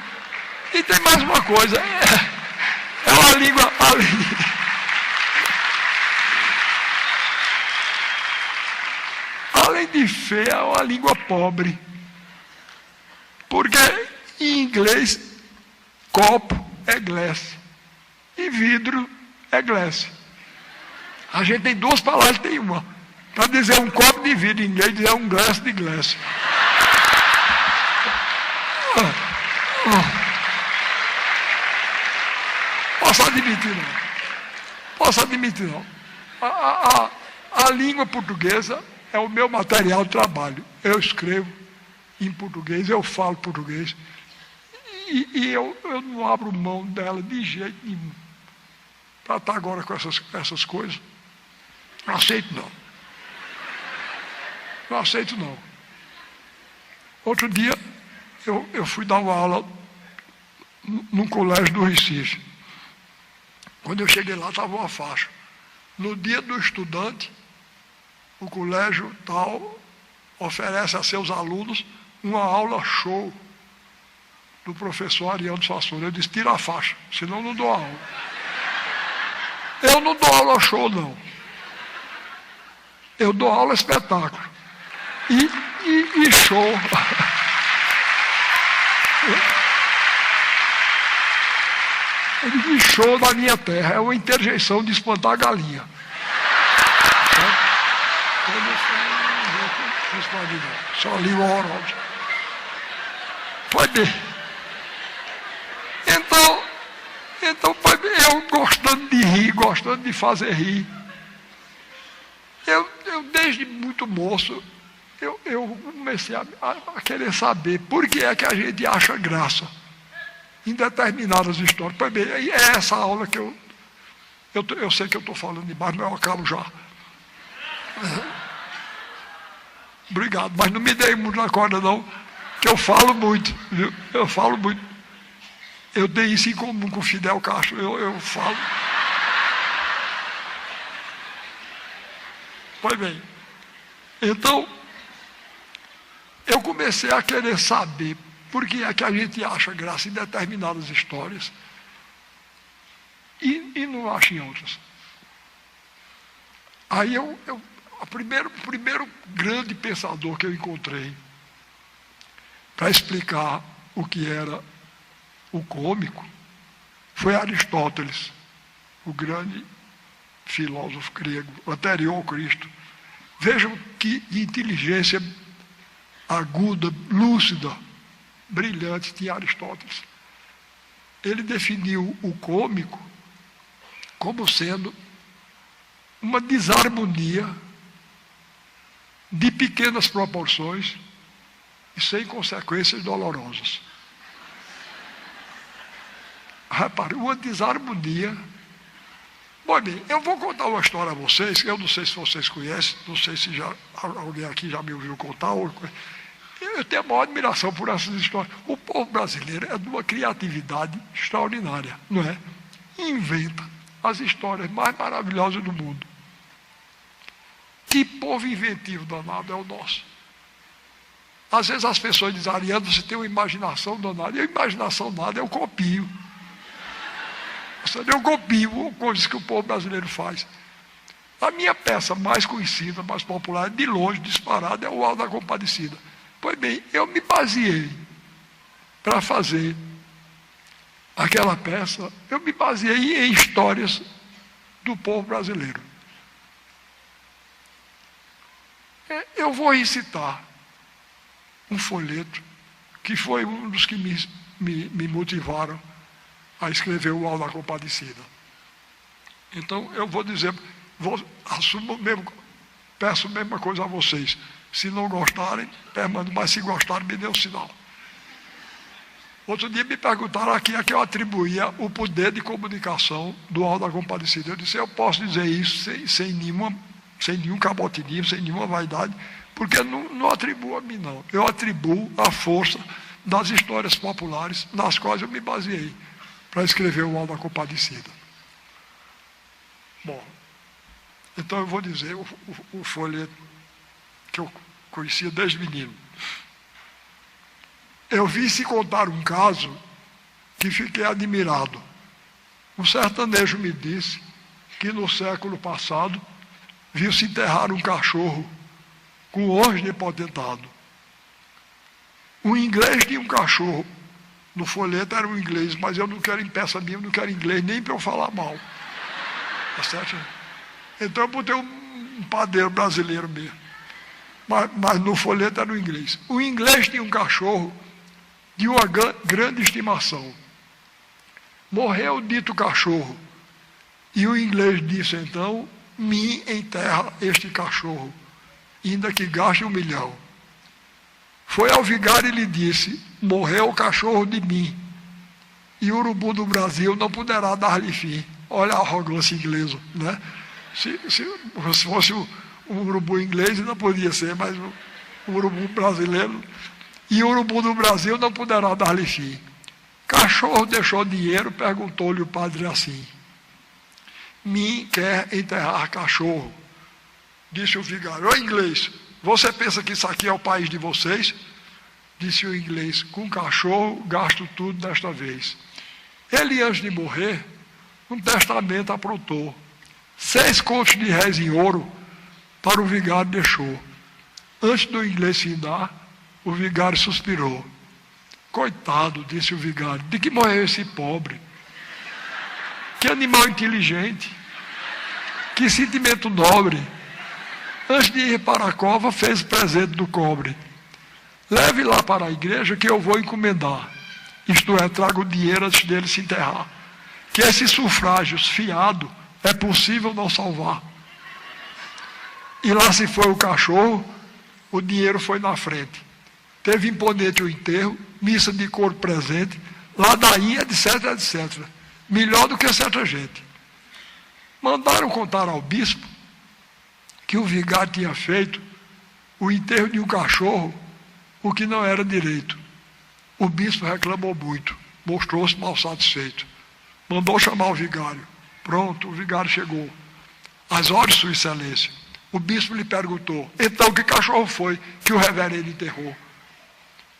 E tem mais uma coisa. É uma língua... Além de feia, é uma língua pobre. Porque em inglês, copo é glass e vidro é glass. A gente tem 2 palavras, tem uma. Para dizer um copo de vidro em inglês, dizer um glass de glass. Posso admitir não. Posso admitir não. A língua portuguesa é o meu material de trabalho. Eu escrevo em português, eu falo português. E eu não abro mão dela de jeito nenhum. Para estar agora com essas coisas. Não aceito não. Não aceito não. Outro dia, eu fui dar uma aula num colégio do Recife. Quando eu cheguei lá, estava uma faixa no dia do estudante, o colégio tal oferece a seus alunos uma aula show do professor Ariano Suassuna. Eu disse, tira a faixa, senão não dou aula. Eu não dou aula show, não. Eu dou aula espetáculo. E show. E show na minha terra. É uma interjeição de espantar a galinha. Só li o horroroso. Pode ver. Então, eu gostando de rir, gostando de fazer rir. Eu desde muito moço, eu comecei a querer saber por que é que a gente acha graça em determinadas histórias. Pois bem, é essa aula que eu sei que eu estou falando demais, mas eu acabo já. Obrigado, mas não me dei muito na corda não, que eu falo muito, viu? Eu falo muito. Eu tenho isso em comum com o Fidel Castro, eu falo. Pois bem, então, eu comecei a querer saber por que é que a gente acha graça em determinadas histórias e não acha em outras. Aí o primeiro grande pensador que eu encontrei para explicar o que era o cômico foi Aristóteles, o grande filósofo grego, anterior ao Cristo. Vejam que inteligência aguda, lúcida, brilhante tinha Aristóteles. Ele definiu o cômico como sendo uma desarmonia de pequenas proporções e sem consequências dolorosas. Repare, uma desarmonia. Bom, bem, eu vou contar uma história a vocês, eu não sei se vocês conhecem, não sei se alguém aqui já me ouviu contar. Eu tenho a maior admiração por essas histórias. O povo brasileiro é de uma criatividade extraordinária, não é? Inventa as histórias mais maravilhosas do mundo. Que povo inventivo danado é o nosso. Às vezes as pessoas dizem, Ariano, você tem uma imaginação danada. E a imaginação nada, eu copio. Eu copio coisas que o povo brasileiro faz. A minha peça mais conhecida, mais popular, de longe, disparada, é o Auto da Compadecida. Pois bem, eu me baseei para fazer aquela peça, eu me baseei em histórias do povo brasileiro. Eu vou recitar um folheto que foi um dos que me motivaram a escrever o Auto da Compadecida. Então, eu vou dizer, assumo mesmo, peço a mesma coisa a vocês. Se não gostarem, permaneçam, mas se gostarem, me dê um sinal. Outro dia me perguntaram aqui a que eu atribuía o poder de comunicação do Auto da Compadecida. Eu disse, eu posso dizer isso sem nenhum cabotinismo, sem nenhuma vaidade, porque não atribuo a mim, não. Eu atribuo a força das histórias populares nas quais eu me baseei para escrever o Auto da Compadecida. Bom, então eu vou dizer o folheto que eu conhecia desde menino. Eu vi se contar um caso que fiquei admirado. Um sertanejo me disse que no século passado viu-se enterrar um cachorro com ordem potentado. Um inglês tinha um cachorro. No folheto era um inglês, mas eu não quero em peça minha, eu não quero inglês nem para eu falar mal. Tá certo? Então eu botei um padeiro brasileiro mesmo. Mas no folheto era um inglês. O inglês tinha um cachorro de uma grande estimação. Morreu o dito cachorro. E o inglês disse então, me enterra este cachorro, ainda que gaste 1 milhão. Foi ao vigário e lhe disse, morreu o cachorro de mim, e o urubu do Brasil não poderá dar-lhe fim. Olha a arrogância inglesa, né? Se fosse o urubu inglês, não podia ser, mas o urubu brasileiro, e o urubu do Brasil não poderá dar-lhe fim. Cachorro deixou dinheiro, perguntou-lhe o padre assim, Mim quer enterrar cachorro. Disse o vigário. Ô inglês, você pensa que isso aqui é o país de vocês? Disse o inglês, com cachorro gasto tudo desta vez. Ele, antes de morrer, um testamento aprontou. 6 contos de réis em ouro para o vigário deixou. Antes do inglês findar, o vigário suspirou. Coitado, disse o vigário, de que morreu esse pobre? Que animal inteligente, que sentimento nobre. Antes de ir para a cova, fez o presente do cobre. Leve lá para a igreja que eu vou encomendar. Isto é, traga o dinheiro antes dele se enterrar. Que esses sufrágios fiado é possível não salvar. E lá se foi o cachorro, o dinheiro foi na frente. Teve imponente o enterro, missa de couro presente, ladainha, etc, etc. Melhor do que certa gente. Mandaram contar ao bispo que o vigário tinha feito o enterro de um cachorro, o que não era direito. O bispo reclamou muito, mostrou-se mal satisfeito. Mandou chamar o vigário. Pronto, o vigário chegou. Às horas, sua excelência. O bispo lhe perguntou, então que cachorro foi que o reverendo enterrou?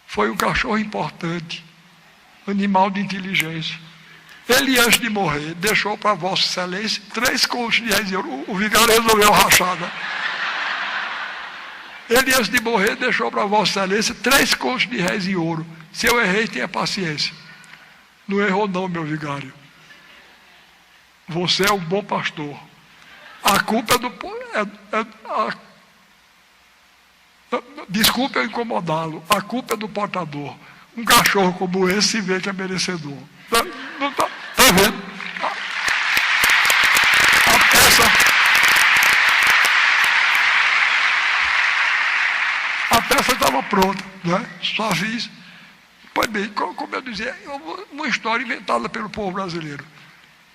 Foi um cachorro importante, animal de inteligência. Ele, antes de morrer, deixou para vossa excelência 3 contos de réis de ouro. O vigário resolveu rachar, né? Ele, antes de morrer, deixou para vossa excelência 3 contos de réis em ouro. Se eu errei, tenha paciência. Não errou não, meu vigário. Você é um bom pastor. A culpa é do... Desculpe eu incomodá-lo. A culpa é do portador. Um cachorro como esse se vê que é merecedor. Não está vendo? A peça estava pronta, né? Só fiz. Pois bem, como eu dizia, uma história inventada pelo povo brasileiro.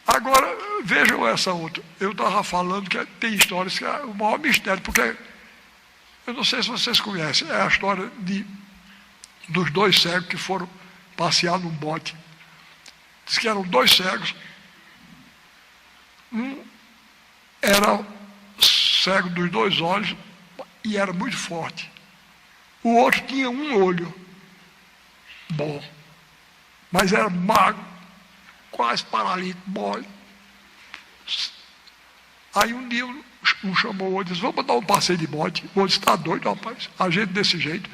Agora, vejam essa outra. Eu estava falando que tem histórias que é o maior mistério, porque eu não sei se vocês conhecem, é a história dos 2 cegos que foram passear num bote. Diz que eram 2 cegos. Um era cego dos 2 olhos e era muito forte. O outro tinha um olho bom, mas era magro, quase paralítico, mole. Aí um dia um chamou o outro e disse, vamos dar um passeio de bote. O outro disse, está doido, rapaz, a gente desse jeito.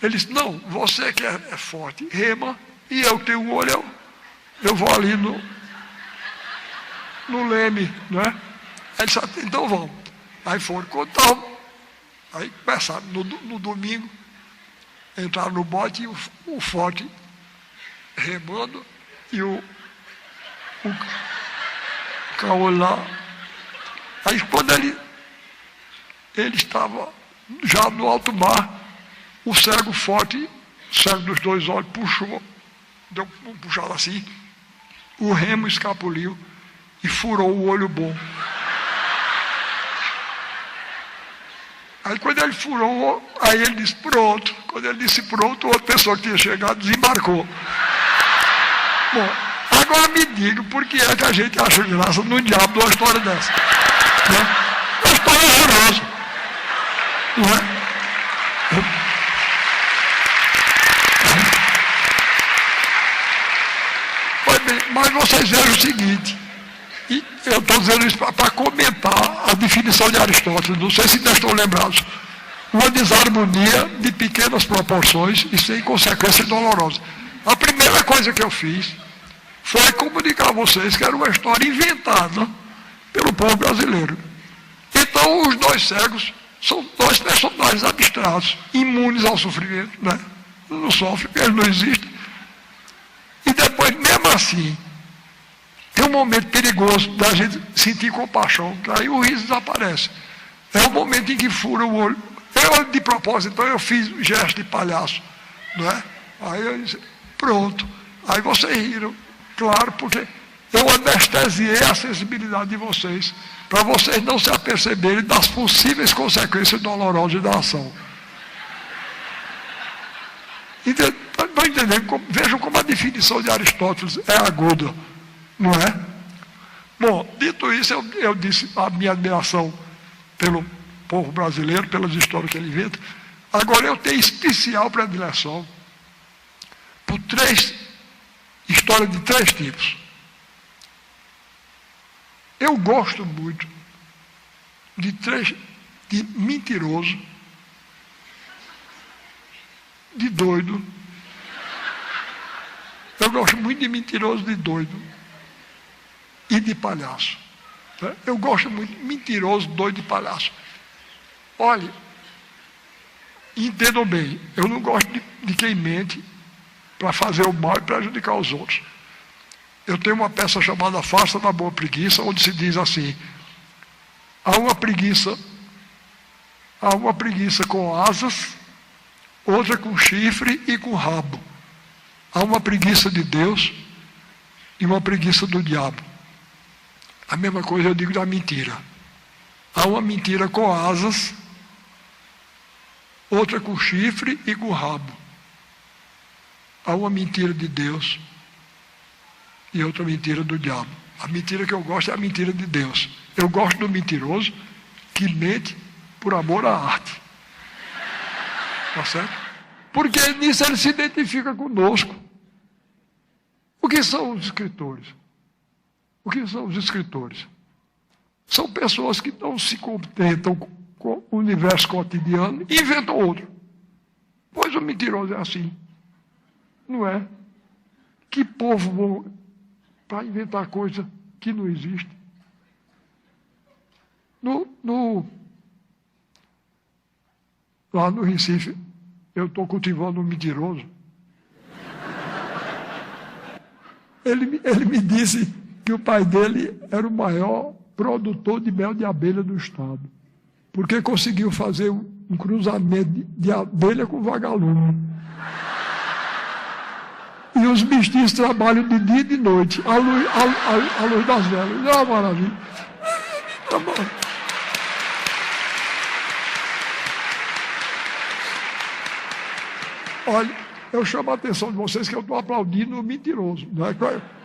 Ele disse, não, você que é forte, rema, e eu tenho um olho, eu vou ali no leme, né? Aí disse, então vamos. Aí foram contar, aí começaram no domingo, entraram no bote e o forte remando e o caolho lá. Aí quando ele estava já no alto mar, o cego forte, o cego dos 2 olhos, puxou, deu uma puxada assim, o remo escapuliu e furou o olho bom. Aí quando ele furou, aí ele disse pronto. Quando ele disse pronto, outra pessoa que tinha chegado desembarcou. Bom, agora me diga por que é que a gente acha graça no diabo de uma história dessa. Né? Uma história horrorosa. Não é? Pois bem, mas vocês vejam o seguinte. E eu estou dizendo isso para comentar a definição de Aristóteles, não sei se ainda estão lembrados. Uma desarmonia de pequenas proporções e sem consequências dolorosas. A primeira coisa que eu fiz foi comunicar a vocês que era uma história inventada pelo povo brasileiro. Então, os 2 cegos são 2 personagens abstratos, imunes ao sofrimento, né? Não sofrem, eles não existem. E depois, mesmo assim, tem um momento perigoso da gente sentir compaixão, que aí o riso desaparece. É o momento em que fura o olho. Eu, de propósito, então eu fiz um gesto de palhaço, não é? Aí eu disse, pronto. Aí vocês riram, claro, porque eu anestesiei a sensibilidade de vocês, para vocês não se aperceberem das possíveis consequências dolorosas da ação. Estão entendendo? Vejam como a definição de Aristóteles é aguda. Não é? Bom, dito Dito isso, eu disse a minha admiração pelo povo brasileiro, pelas histórias que ele inventa. Agora eu tenho especial predileção por histórias de 3 tipos. Eu gosto muito de mentiroso, de doido. Eu gosto muito de mentiroso, de doido e de palhaço. Eu gosto muito de mentiroso, doido e palhaço. Olha, entendam bem, eu não gosto de quem mente para fazer o mal e prejudicar os outros. Eu tenho uma peça chamada Farsa da Boa Preguiça, onde se diz assim: há uma preguiça com asas, outra com chifre e com rabo. Há uma preguiça de Deus e uma preguiça do diabo. A mesma coisa eu digo da mentira. Há uma mentira com asas, outra com chifre e com rabo. Há uma mentira de Deus e outra mentira do diabo. A mentira que eu gosto é a mentira de Deus. Eu gosto do mentiroso que mente por amor à arte. Tá certo? Porque nisso ele se identifica conosco. O que são os escritores? O que são os escritores? São pessoas que não se contentam com o universo cotidiano e inventam outro. Pois o mentiroso é assim. Não é? Que povo bom para inventar coisa que não existe. Lá no Recife, eu estou cultivando um mentiroso. Ele me disse que o pai dele era o maior produtor de mel de abelha do estado, porque conseguiu fazer um cruzamento de abelha com vagalume. E os mestiços trabalham de dia e de noite, à luz das velas. É uma maravilha. Tá bom. Olha, eu chamo a atenção de vocês que eu estou aplaudindo o mentiroso, né,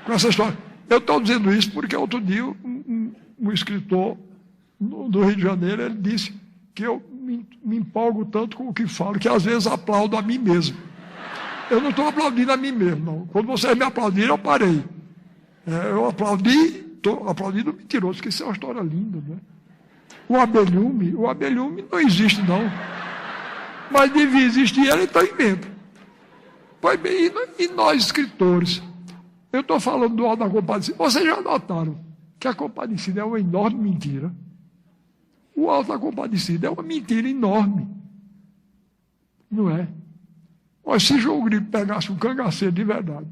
com essa história. Eu estou dizendo isso porque outro dia um escritor do Rio de Janeiro, ele disse que eu me empolgo tanto com o que falo, que às vezes aplaudo a mim mesmo. Eu não estou aplaudindo a mim mesmo, não. Quando vocês me aplaudiram, eu parei. Eu estou aplaudindo o mentiroso, porque isso é uma história linda, né? O abelhume não existe, não. Mas devia existir, ele está invento. Pois bem, e nós, escritores? Eu estou falando do Auto da Compadecida. Vocês já notaram que a Compadecida é uma enorme mentira? O Auto da Compadecida é uma mentira enorme. Não é? Mas se João Grilo pegasse um cangaceiro de verdade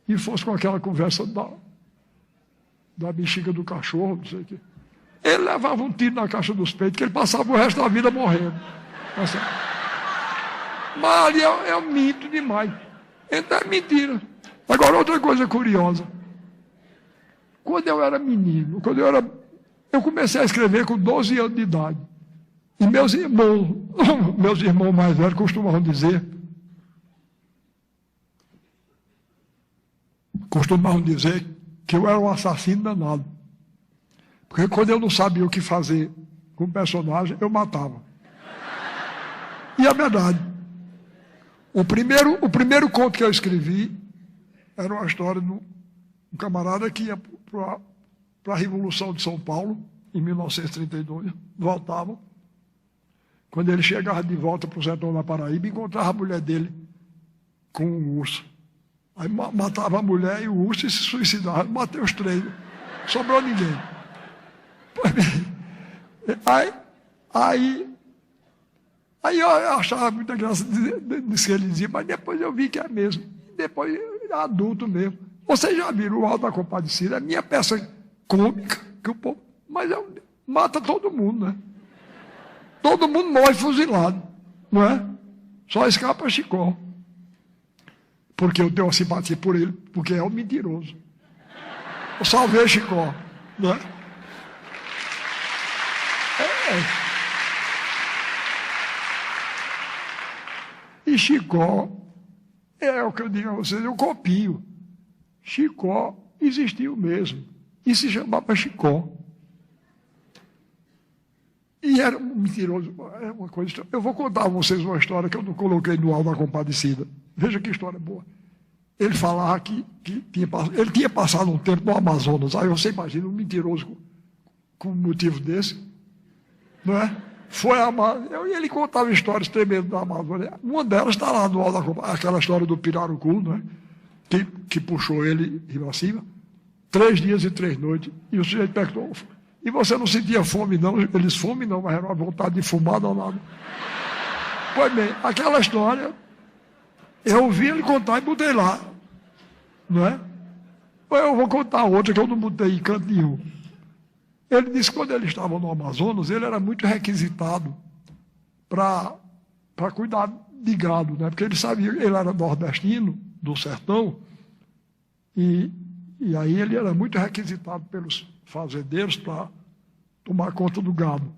e fosse com aquela conversa da bexiga do cachorro, não sei o quê, ele levava um tiro na caixa dos peitos, que ele passava o resto da vida morrendo. Mas ali é um mito demais. Então é mentira. Agora, outra coisa curiosa. Quando eu era menino, eu comecei a escrever com 12 anos de idade. E meus irmãos mais velhos costumavam dizer que eu era um assassino danado. Porque quando eu não sabia o que fazer com o personagem, eu matava. E é verdade. O primeiro conto que eu escrevi era uma história de um camarada que ia para a Revolução de São Paulo, em 1932, voltava. Quando ele chegava de volta para o sertão da Paraíba, encontrava a mulher dele com um urso. Aí matava a mulher e o urso e se suicidava. Matei os 3. Sobrou ninguém. Aí eu achava muita graça disso que ele dizia, mas depois eu vi que é mesmo. Depois, adulto mesmo. Vocês já viram o Auto da Compadecida? É minha peça cômica, que o povo... Mas mata todo mundo, né? Todo mundo morre fuzilado, não é? Só escapa Chicó. Porque eu tenho uma simpatia por ele, porque é um mentiroso. Eu salvei Chicó, não é? E Chicó, é o que eu digo a vocês, eu copio. Chicó existiu mesmo. e se chamava Chicó. E era um mentiroso, é uma coisa. Eu vou contar a vocês uma história que eu não coloquei no Alto da Compadecida. Veja que história boa. Ele falava que ele tinha passado um tempo no Amazonas. Aí você imagina um mentiroso com um motivo desse, não é? Foi a e ele contava histórias tremendas da Amazônia. Uma delas está lá no Alto da Compadecida, aquela história do Pirarucu, não é? Que puxou ele para cima. 3 dias e 3 noites. E o sujeito perguntou: e você não sentia fome, não? Eles fome, não, mas era uma vontade de fumar danada. Pois bem, aquela história, eu ouvi ele contar e botei lá, não é? Eu vou contar outra que eu não botei em canto nenhum. Ele disse que quando ele estava no Amazonas, ele era muito requisitado para cuidar de gado, né? Porque ele sabia, ele era nordestino, do sertão, e aí ele era muito requisitado pelos fazendeiros para tomar conta do gado.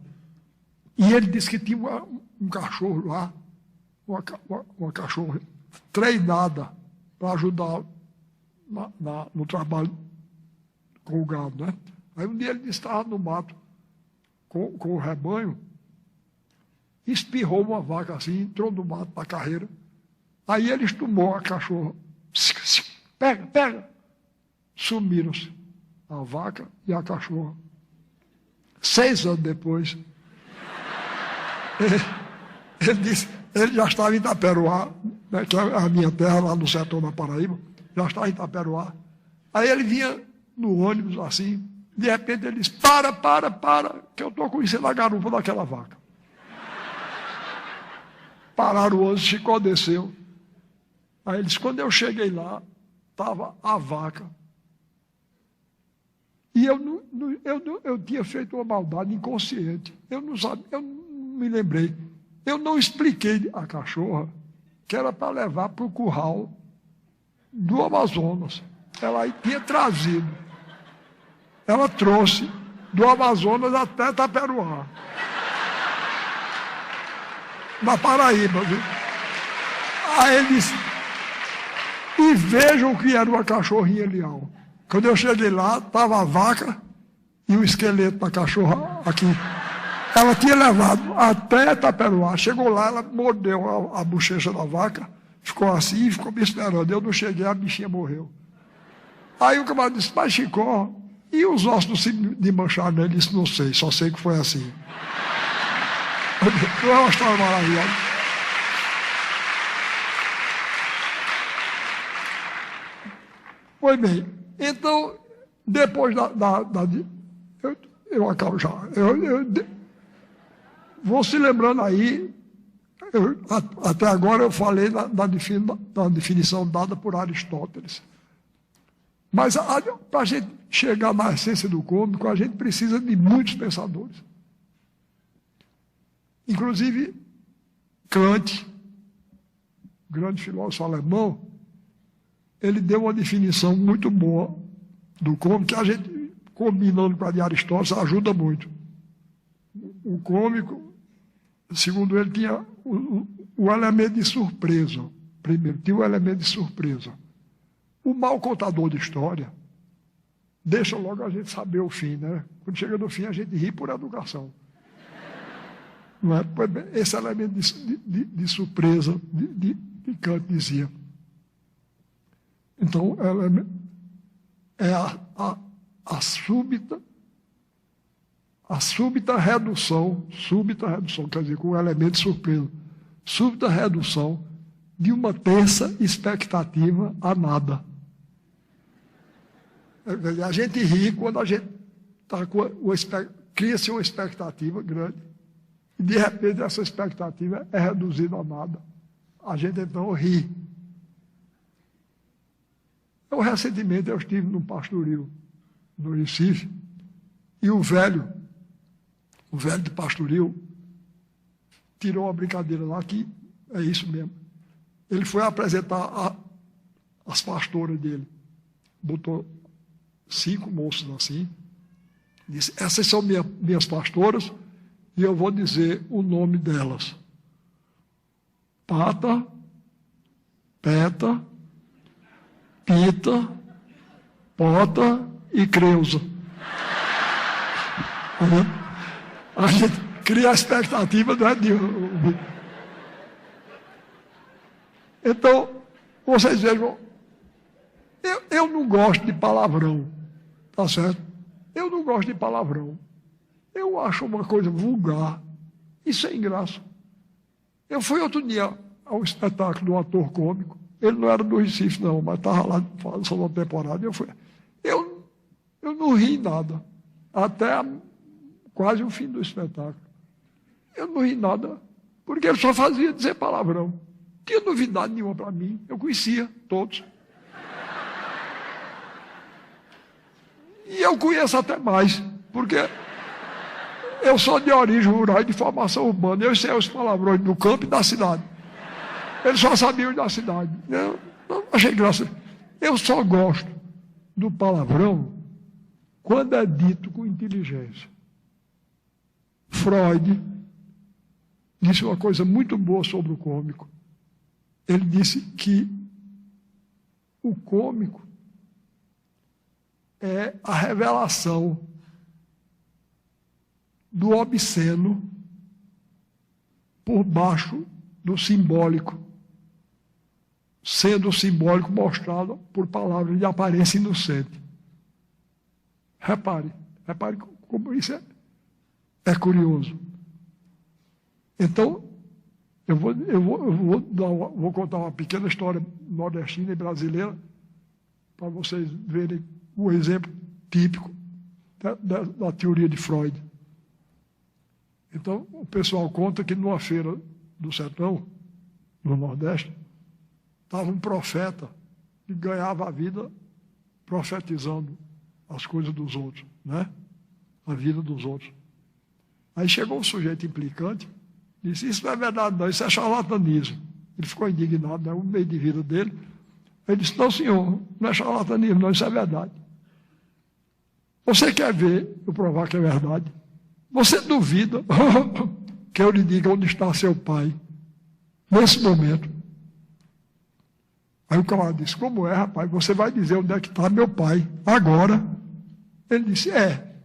E ele disse que tinha um cachorro lá, uma cachorra treinada para ajudar no trabalho com o gado, né? Aí um dia ele estava no mato com o rebanho, espirrou uma vaca assim, entrou no mato na carreira. Aí eles tomou a cachorra, pega, sumiram-se a vaca e a cachorra. 6 anos depois, ele disse, ele já estava em Itaperuá, né, que é a minha terra lá no sertão da Paraíba, já estava em Itaperuá. Aí ele vinha no ônibus assim, de repente ele disse: para, que eu estou conhecendo a garupa daquela vaca. Pararam o ônibus, Chicó desceu. Aí ele disse: quando eu cheguei lá, estava a vaca. E eu tinha feito uma maldade inconsciente. Eu não me lembrei. Eu não expliquei à cachorra que era para levar para o curral do Amazonas. Ela tinha trazido. Ela trouxe do Amazonas até Itaperuá. Na Paraíba, viu? Aí ele disse: e vejam que era uma cachorrinha leal. Quando eu cheguei lá, estava a vaca e o esqueleto da cachorra aqui. Ela tinha levado até Itaperuá. Chegou lá, ela mordeu a bochecha da vaca, ficou assim e ficou me esperando. Eu não cheguei, a bichinha morreu. Aí o camarada disse: mas Chicó, e os ossos de manchar nele? Ele disse: não sei, só sei que foi assim. Não é uma história maravilhosa. Pois bem, então, depois eu acabo já. Vou se lembrando aí, até agora eu falei da definição dada por Aristóteles. Mas para a gente chegar na essência do cômico, a gente precisa de muitos pensadores. Inclusive, Kant, grande filósofo alemão, ele deu uma definição muito boa do cômico, que a gente, combinando com a de Aristóteles, ajuda muito. O cômico, segundo ele, tinha o elemento de surpresa. Primeiro, tinha o elemento de surpresa. O mau contador de história deixa logo a gente saber o fim, né? Quando chega no fim, a gente ri por educação. Não é? Esse elemento de surpresa, de Kant dizia. Então, é a súbita redução, quer dizer, com o elemento de surpresa, súbita redução de uma tensa expectativa a nada. A gente ri quando a gente cria-se uma expectativa grande e, de repente, essa expectativa é reduzida a nada. A gente, então, ri. Recentemente, eu estive num pastoril no Recife e o velho de pastoril tirou uma brincadeira lá que é isso mesmo. Ele foi apresentar as pastoras dele. Botou 5 moças assim. Disse: essas são minhas pastoras e eu vou dizer o nome delas. Pata, Peta, Pita, Pota e Creusa. A gente cria a expectativa, não é de... Então, vocês vejam, eu não gosto de palavrão, tá certo? Eu não gosto de palavrão. Eu acho uma coisa vulgar e sem graça. Eu fui outro dia ao espetáculo do ator cômico. Ele não era do Recife, não, mas estava lá fazendo uma temporada. Eu não ri nada, até quase o fim do espetáculo. Eu não ri nada, porque ele só fazia dizer palavrão. Não tinha novidade nenhuma para mim, eu conhecia todos. E eu conheço até mais, porque eu sou de origem rural e de formação urbana. Eu sei os palavrões do campo e da cidade. Eles só sabiam da cidade. Eu não achei graça. Eu só gosto do palavrão quando é dito com inteligência. Freud disse uma coisa muito boa sobre o cômico. Ele disse que o cômico é a revelação do obsceno por baixo do simbólico, sendo o simbólico mostrado por palavras de aparência inocente. Repare como isso é curioso. Então, eu vou contar uma pequena história nordestina e brasileira para vocês verem um exemplo típico da teoria de Freud. Então, o pessoal conta que numa feira do sertão, no Nordeste, estava um profeta que ganhava a vida profetizando as coisas dos outros, né? A vida dos outros. Aí chegou um sujeito implicante, disse, isso não é verdade não, isso é charlatanismo. Ele ficou indignado, né? O meio de vida dele. Ele disse, não senhor, não é charlatanismo não, isso é verdade. Você quer ver, eu provar que é verdade? Você duvida que eu lhe diga onde está seu pai, nesse momento? Aí o camarada disse, como é, rapaz? Você vai dizer onde é que está meu pai, agora? Ele disse, é.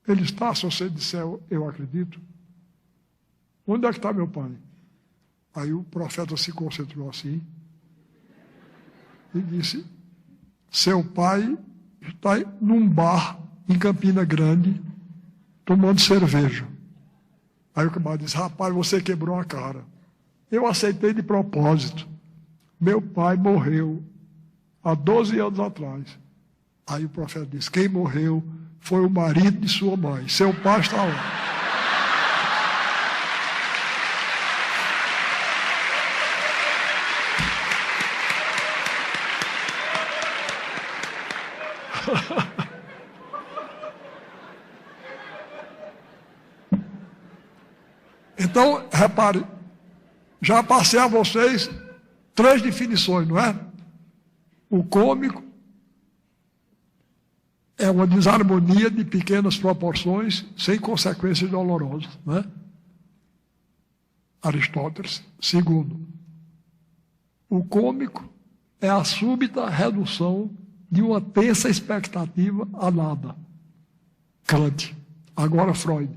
Ele está, se você disser, eu acredito. Onde é que está meu pai? Aí o profeta se concentrou assim e disse, seu pai está num bar em Campina Grande, tomando cerveja. Aí o camarada disse, rapaz, você quebrou a cara. Eu aceitei de propósito. Meu pai morreu há 12 anos atrás. Aí o profeta disse, quem morreu foi o marido de sua mãe. Seu pai está lá. Então, repare, já passei a vocês 3 definições, não é? O cômico é uma desarmonia de pequenas proporções sem consequências dolorosas, não é? Aristóteles. Segundo, o cômico é a súbita redução de uma tensa expectativa a nada. Kant. Agora Freud.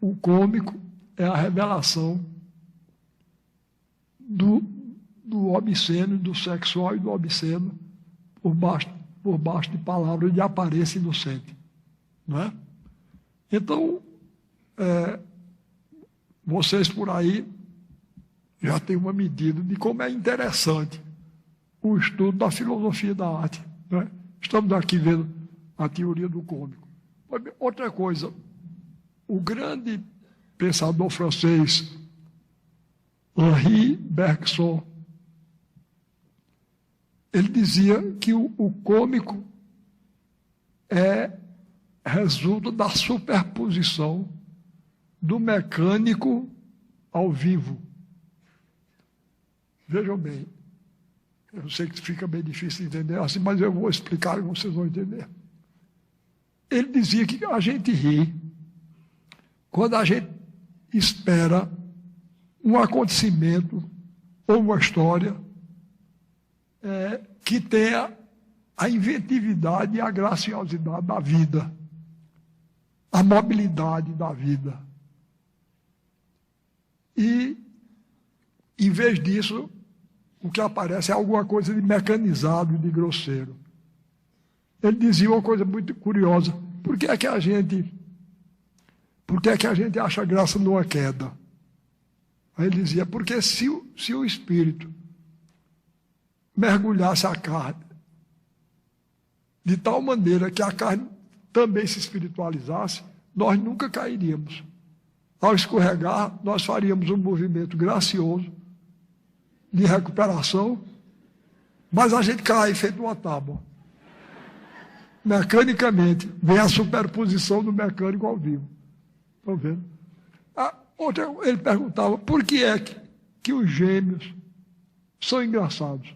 O cômico é a revelação do obsceno, do sexual e do obsceno por baixo de palavras de aparência inocente. Não é? Então, vocês por aí já têm uma medida de como é interessante o estudo da filosofia da arte. Não é? Estamos aqui vendo a teoria do cômico. Outra coisa, o grande pensador francês Henri Bergson, ele dizia que o cômico resulta da superposição do mecânico ao vivo. Vejam bem, eu sei que fica bem difícil de entender assim, mas eu vou explicar e vocês vão entender. Ele dizia que a gente ri quando a gente espera um acontecimento ou uma história que tenha a inventividade e a graciosidade da vida. a mobilidade da vida. E, em vez disso, o que aparece é alguma coisa de mecanizado e de grosseiro. Ele dizia uma coisa muito curiosa: por que é que a gente acha graça numa queda? Aí ele dizia: porque se o espírito mergulhasse a carne de tal maneira que a carne também se espiritualizasse, nós nunca cairíamos. Ao escorregar, nós faríamos um movimento gracioso de recuperação, mas a gente cai feito uma tábua. Mecanicamente, vem a superposição do mecânico ao vivo. Estão vendo? Ele perguntava por que é que os gêmeos são engraçados.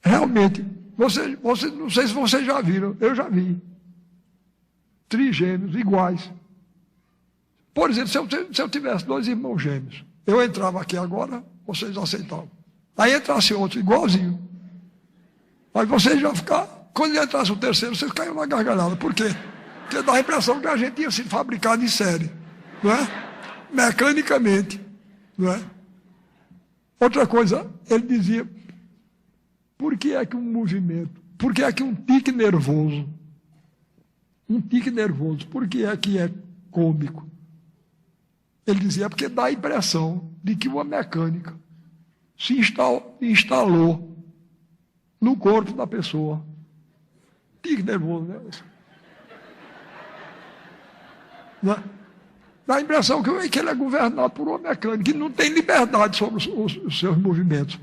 Realmente, não sei se vocês já viram, eu já vi. Trigêmeos iguais. Por exemplo, se eu tivesse 2 irmãos gêmeos, eu entrava aqui agora, vocês aceitavam. Aí entrasse outro igualzinho. Aí vocês já ficar. Quando entrasse o terceiro, vocês caíram na gargalhada. Por quê? Porque dá a impressão que a gente tinha sido fabricado em série. Não é? Mecanicamente. Não é? Outra coisa, ele dizia: por que é que um movimento, por que é que um tique nervoso, por que é cômico? Ele dizia: porque dá a impressão de que uma mecânica se instalou no corpo da pessoa. Tique nervoso, né? Não é? Dá a impressão que ele é governado por uma mecânica, que não tem liberdade sobre os seus movimentos.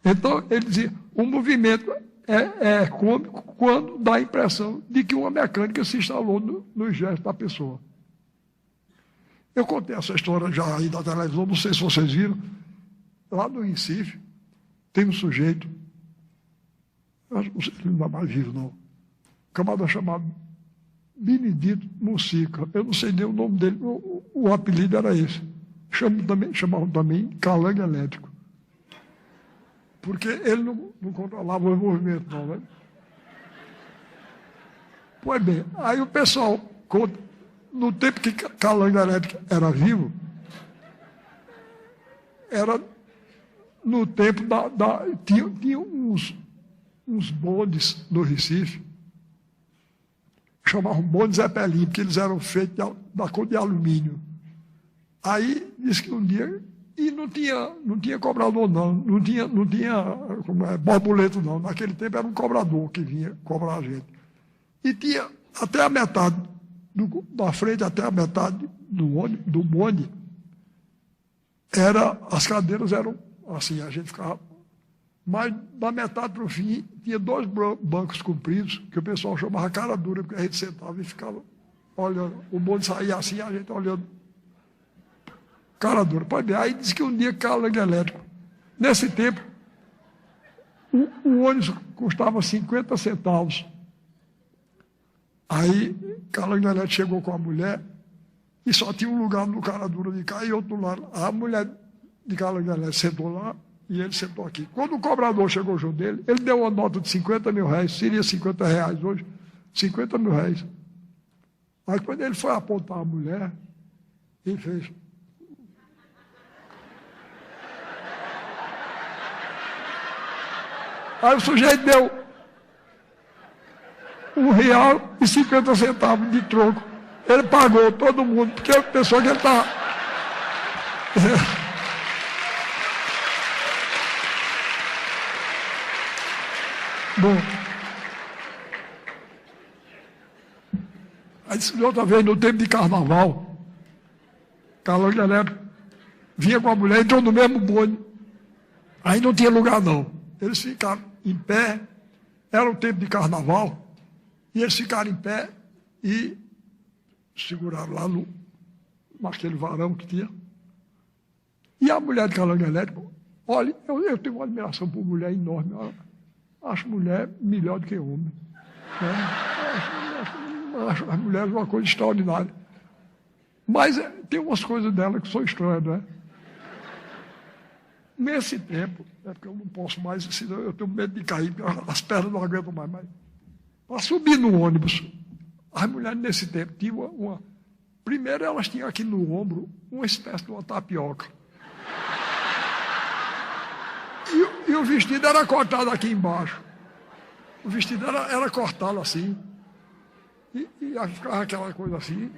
Então, ele dizia: o movimento é cômico quando dá a impressão de que uma mecânica se instalou no gesto da pessoa. Eu contei essa história já aí na televisão, não sei se vocês viram. Lá no Recife, tem um sujeito, ele não é mais vivo, não, um camarada chamado Benedito Muncica. Eu não sei nem o nome dele, o apelido era esse. Chamavam também calango elétrico. Porque ele não controlava o movimento, não, né? Pois bem, aí o pessoal conta, no tempo que calango elétrico era vivo, era no tempo tinha uns bondes no Recife, chamavam bonde Zeppelin, porque eles eram feitos da cor de alumínio. Aí, disse que um dia, e não tinha cobrador, não tinha borboleto, não. Naquele tempo era um cobrador que vinha cobrar a gente. E tinha até a metade, da frente até a metade do bonde, as cadeiras eram assim, a gente ficava. Mas da metade para o fim, tinha 2 bancos compridos, que o pessoal chamava cara dura, porque a gente sentava e ficava olhando. O bonde saía assim, a gente olhando. Cara dura. Pode ver. Aí disse que um dia calango elétrico. Nesse tempo, o ônibus custava 50 centavos. Aí, calango elétrico chegou com a mulher e só tinha um lugar no cara dura de cá e outro lado. A mulher de calango elétrico sentou lá e ele sentou aqui. Quando o cobrador chegou junto dele, ele deu uma nota de 50 mil reais, seria 50 reais hoje, 50 mil reais. Aí quando ele foi apontar a mulher, ele fez. Aí o sujeito deu R$1,50 de troco. Ele pagou todo mundo, porque ele pensou que ele estava. Bom. Aí, outra vez, no tempo de carnaval, calango elétrico vinha com a mulher, entrou no mesmo bonde. Aí não tinha lugar, não. Eles ficaram em pé, era o tempo de carnaval, e eles ficaram em pé e seguraram lá naquele varão que tinha. E a mulher de calango elétrico, olha, eu tenho uma admiração por mulher enorme. Acho mulher melhor do que homem. Né? Acho as mulheres uma coisa extraordinária. Mas tem umas coisas dela que são estranhas, não é? Nesse tempo, porque eu não posso mais, eu tenho medo de cair, porque as pernas não aguentam mais. Para subir no ônibus, As mulheres nesse tempo tinham uma. Primeiro elas tinham aqui no ombro uma espécie de uma tapioca. E o vestido era cortado aqui embaixo. O vestido era cortado assim. E ficava aquela coisa assim.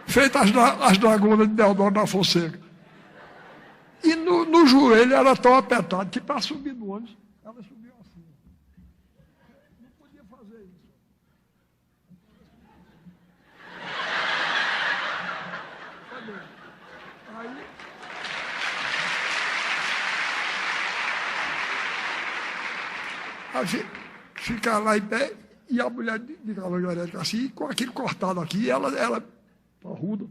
Feita as dragonas de Deodoro da Fonseca. E no joelho era tão apertado que para subir no ônibus, ela subiu assim. Não podia fazer isso. Aí ficar lá em pé, e a mulher de cavalgairética assim, com aquilo cortado aqui, ela parruda.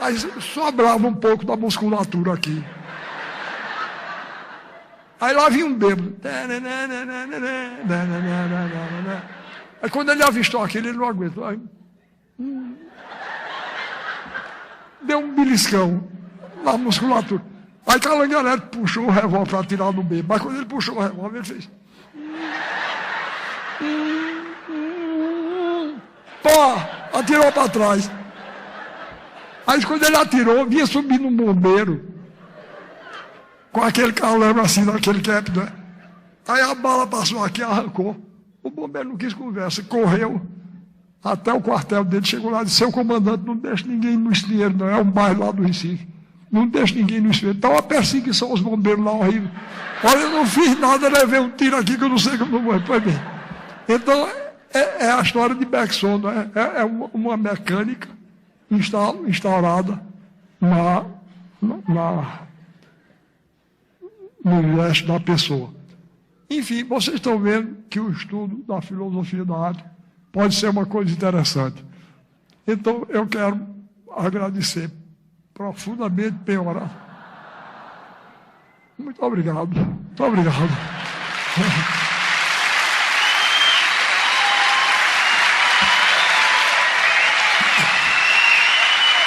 Aí sobrava um pouco da musculatura aqui. Aí lá vinha um bêbado. Aí quando ele avistou aquilo, ele não aguentou. Aí, deu um beliscão na musculatura. Aí Calangueirete puxou o revólver para atirar no bêbado. Mas quando ele puxou o revólver, ele fez... Pá! Atirou para trás. Aí quando ele atirou, vinha subindo um bombeiro. Com aquele calambre assim, naquele cap, né? Aí a bala passou aqui e arrancou. O bombeiro não quis conversa, correu até o quartel dele, chegou lá e disse: seu comandante, não deixe ninguém no estreiro, não, é um bairro lá do Recife. Não deixe ninguém no estreiro. Está uma perseguição, os bombeiros lá, horrível. Olha, eu não fiz nada, levei um tiro aqui que eu não sei como não vou. Pois bem. Então, é a história de Bergson, né? É uma mecânica instaurada no gesto da pessoa. Enfim, vocês estão vendo que o estudo da filosofia da arte pode ser uma coisa interessante. Então, eu quero agradecer profundamente, Penhora. Muito obrigado. Muito obrigado.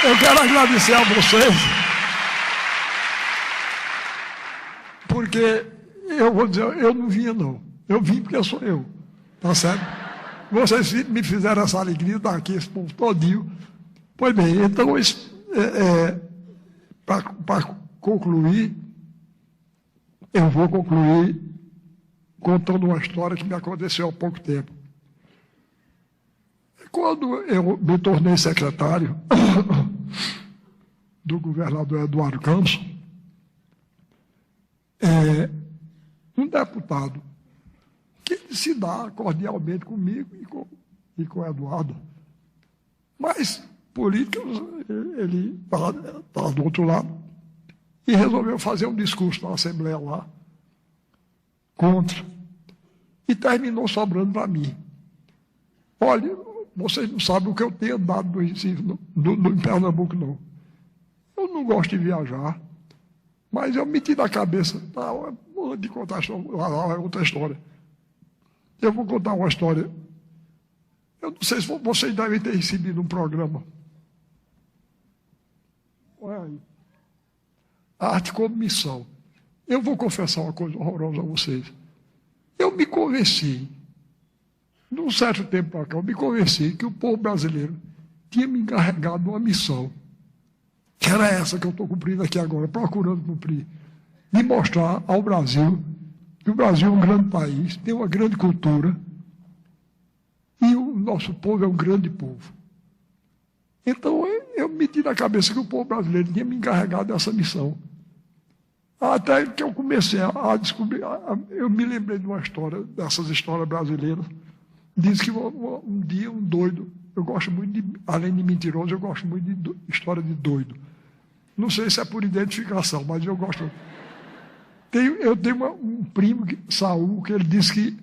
Eu quero agradecer a vocês, porque eu vou dizer, eu não vinha não. Eu vim porque sou eu, tá certo? Vocês me fizeram essa alegria daqui, esse povo todinho. Pois bem, então, para concluir, eu vou concluir contando uma história que me aconteceu há pouco tempo. Quando eu me tornei secretário do governador Eduardo Campos, um deputado que se dá cordialmente comigo e com o Eduardo, mas política, ele estava do outro lado, e resolveu fazer um discurso na Assembleia lá, contra, e terminou sobrando para mim. Olha, vocês não sabem o que eu tenho andado no Recife, em Pernambuco, não. Eu não gosto de viajar, mas eu meti na cabeça, de contar outra história. Eu vou contar uma história. Eu não sei se vocês devem ter recebido um programa. Olha aí. Arte como missão. Eu vou confessar uma coisa horrorosa a vocês. Eu me convenci, num certo tempo para cá, eu me convenci que o povo brasileiro tinha me encarregado de uma missão, que era essa que eu estou cumprindo aqui agora, procurando cumprir, de mostrar ao Brasil que o Brasil é um grande país, tem uma grande cultura, e o nosso povo é um grande povo. Então, eu meti na cabeça que o povo brasileiro tinha me encarregado dessa missão. Até que eu comecei a descobrir, eu me lembrei de uma história, dessas histórias brasileiras. Diz que um dia um doido, eu gosto muito além de mentiroso, eu gosto muito de história de doido. Não sei se é por identificação, mas eu gosto. Eu tenho um primo, Saul, que ele disse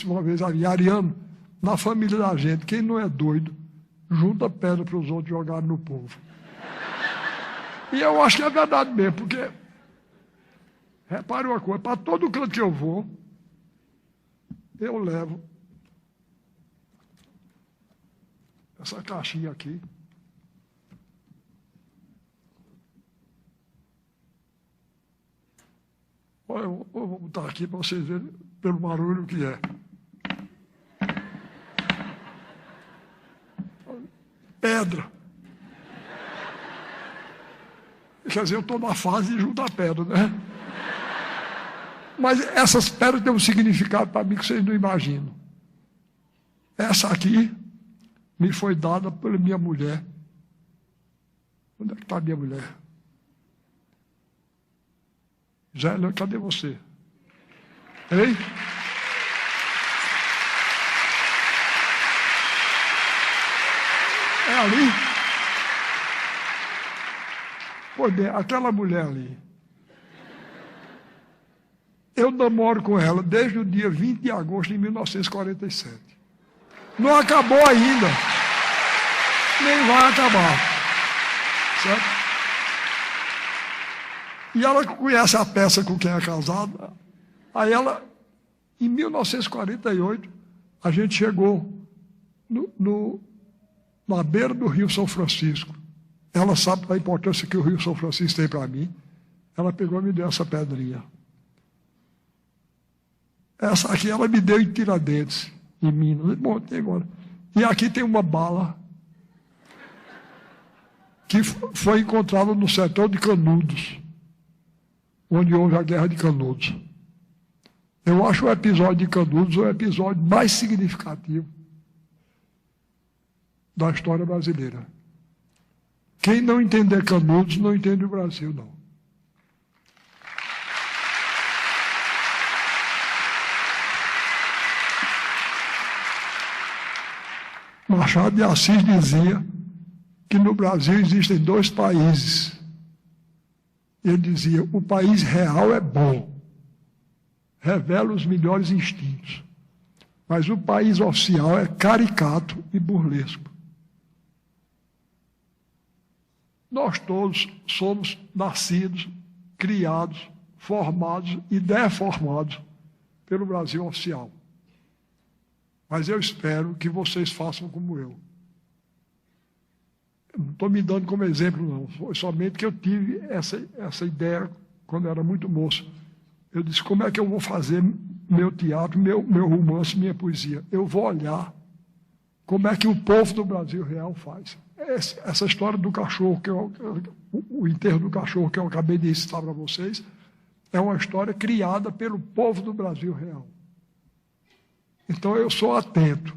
uma vez ali: Ariano, na família da gente, quem não é doido, junta pedra para os outros jogarem no povo. E eu acho que é verdade mesmo, porque, repare uma coisa, para todo canto que eu vou, eu levo essa caixinha aqui. Olha, eu vou botar aqui para vocês verem pelo barulho que é. pedra. Quer dizer, eu estou na fase de juntar pedra, né? Mas essas pedras têm um significado para mim que vocês não imaginam. Essa aqui me foi dada pela minha mulher. Onde é que está a minha mulher? Zélia, cadê você? Ei? É ali? Pois bem, aquela mulher ali. Eu namoro com ela desde o dia 20 de agosto de 1947. Não acabou ainda. Nem vai acabar. Certo? E ela conhece a peça com quem é casada. Aí ela, em 1948, a gente chegou na beira do Rio São Francisco. Ela sabe a importância que o Rio São Francisco tem para mim. Ela pegou e me deu essa pedrinha. Essa aqui ela me deu em Tiradentes, em Minas. Bom, tem agora. E aqui tem uma bala que foi encontrada no setor de Canudos, onde houve a Guerra de Canudos. Eu acho o episódio de Canudos o episódio mais significativo da história brasileira. Quem não entender Canudos não entende o Brasil, não. Machado de Assis dizia que no Brasil existem dois países. Ele dizia, o país real é bom, revela os melhores instintos, mas o país oficial é caricato e burlesco. Nós todos somos nascidos, criados, formados e deformados pelo Brasil oficial. Mas eu espero que vocês façam como eu. Não estou me dando como exemplo, não. Foi somente que eu tive essa ideia quando eu era muito moço. Eu disse, como é que eu vou fazer meu teatro, meu romance, minha poesia? Eu vou olhar como é que o povo do Brasil real faz. Essa história do cachorro, o enterro do cachorro que eu acabei de citar para vocês, é uma história criada pelo povo do Brasil real. Então eu sou atento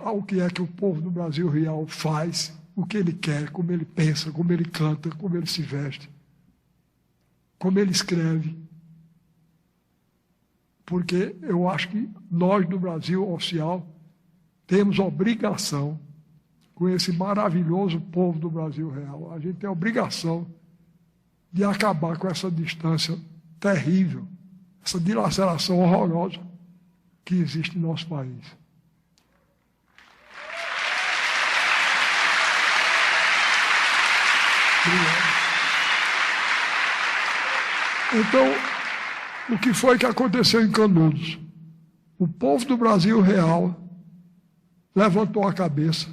ao que é que o povo do Brasil real faz, o que ele quer, como ele pensa, como ele canta, como ele se veste, como ele escreve. Porque eu acho que nós do Brasil oficial temos obrigação com esse maravilhoso povo do Brasil real. A gente tem a obrigação de acabar com essa distância terrível, essa dilaceração horrorosa que existe no nosso país. Obrigado. Então, o que foi que aconteceu em Canudos? O povo do Brasil real levantou a cabeça,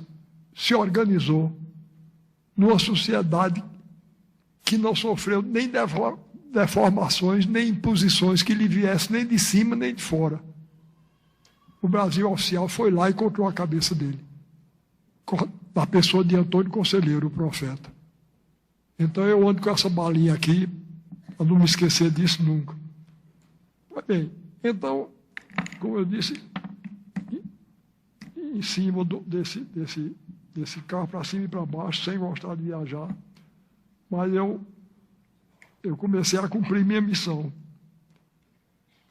se organizou numa sociedade que não sofreu nem deformações, nem imposições que lhe viessem nem de cima nem de fora. O Brasil oficial foi lá e encontrou a cabeça dele, na pessoa de Antônio Conselheiro, o profeta. Então eu ando com essa balinha aqui, para não me esquecer disso nunca. Mas bem, então, como eu disse, em cima desse carro, para cima e para baixo, sem gostar de viajar, mas eu comecei a cumprir minha missão.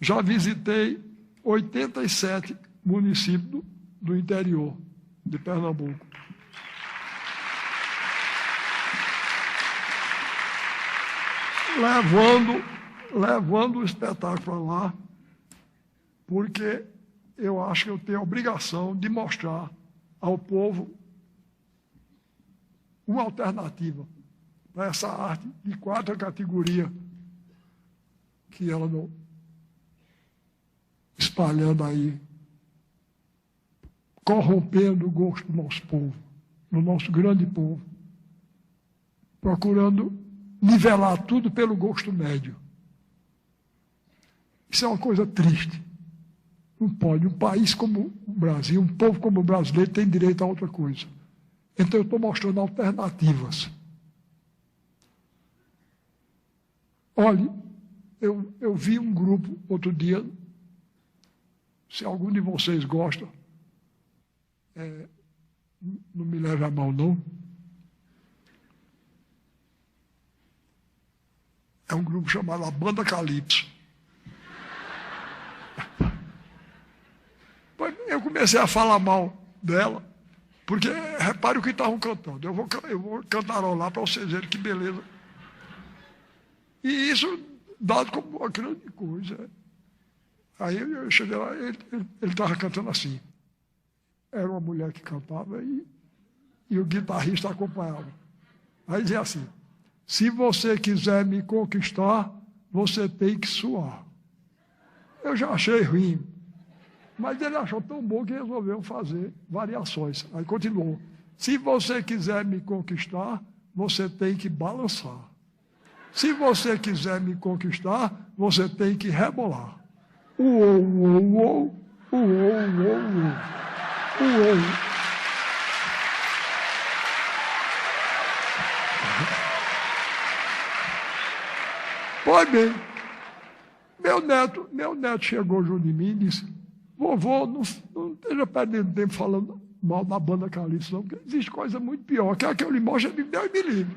Já visitei 87 municípios do interior de Pernambuco. Levando o espetáculo para lá, porque eu acho que eu tenho a obrigação de mostrar ao povo uma alternativa para essa arte de quarta categoria que ela não espalhando aí, corrompendo o gosto do nosso povo, do nosso grande povo, procurando nivelar tudo pelo gosto médio. Isso é uma coisa triste. Não pode. Um país como o Brasil, um povo como o brasileiro tem direito a outra coisa. Então eu estou mostrando alternativas. Olhe, eu vi um grupo outro dia, se algum de vocês gosta, não me leve a mal não, é um grupo chamado a Banda Calypso. Eu comecei a falar mal dela, porque repare o que estavam cantando. Eu vou cantarolar para vocês verem que beleza. E isso dado como uma grande coisa. Aí eu cheguei lá, ele estava cantando assim. Era uma mulher que cantava e o guitarrista acompanhava. Aí dizia assim: se você quiser me conquistar, você tem que suar. Eu já achei ruim. Mas ele achou tão bom que resolveu fazer variações. Aí continuou: se você quiser me conquistar, você tem que balançar. Se você quiser me conquistar, você tem que rebolar. Uou, uou, uou, uou, uou, uou, uou. Pois bem, meu neto chegou junto de mim e disse: vovô, não esteja perdendo tempo falando mal da Banda Calypso, não, porque existe coisa muito pior, que é que eu lhe mostro, de Deus me livre.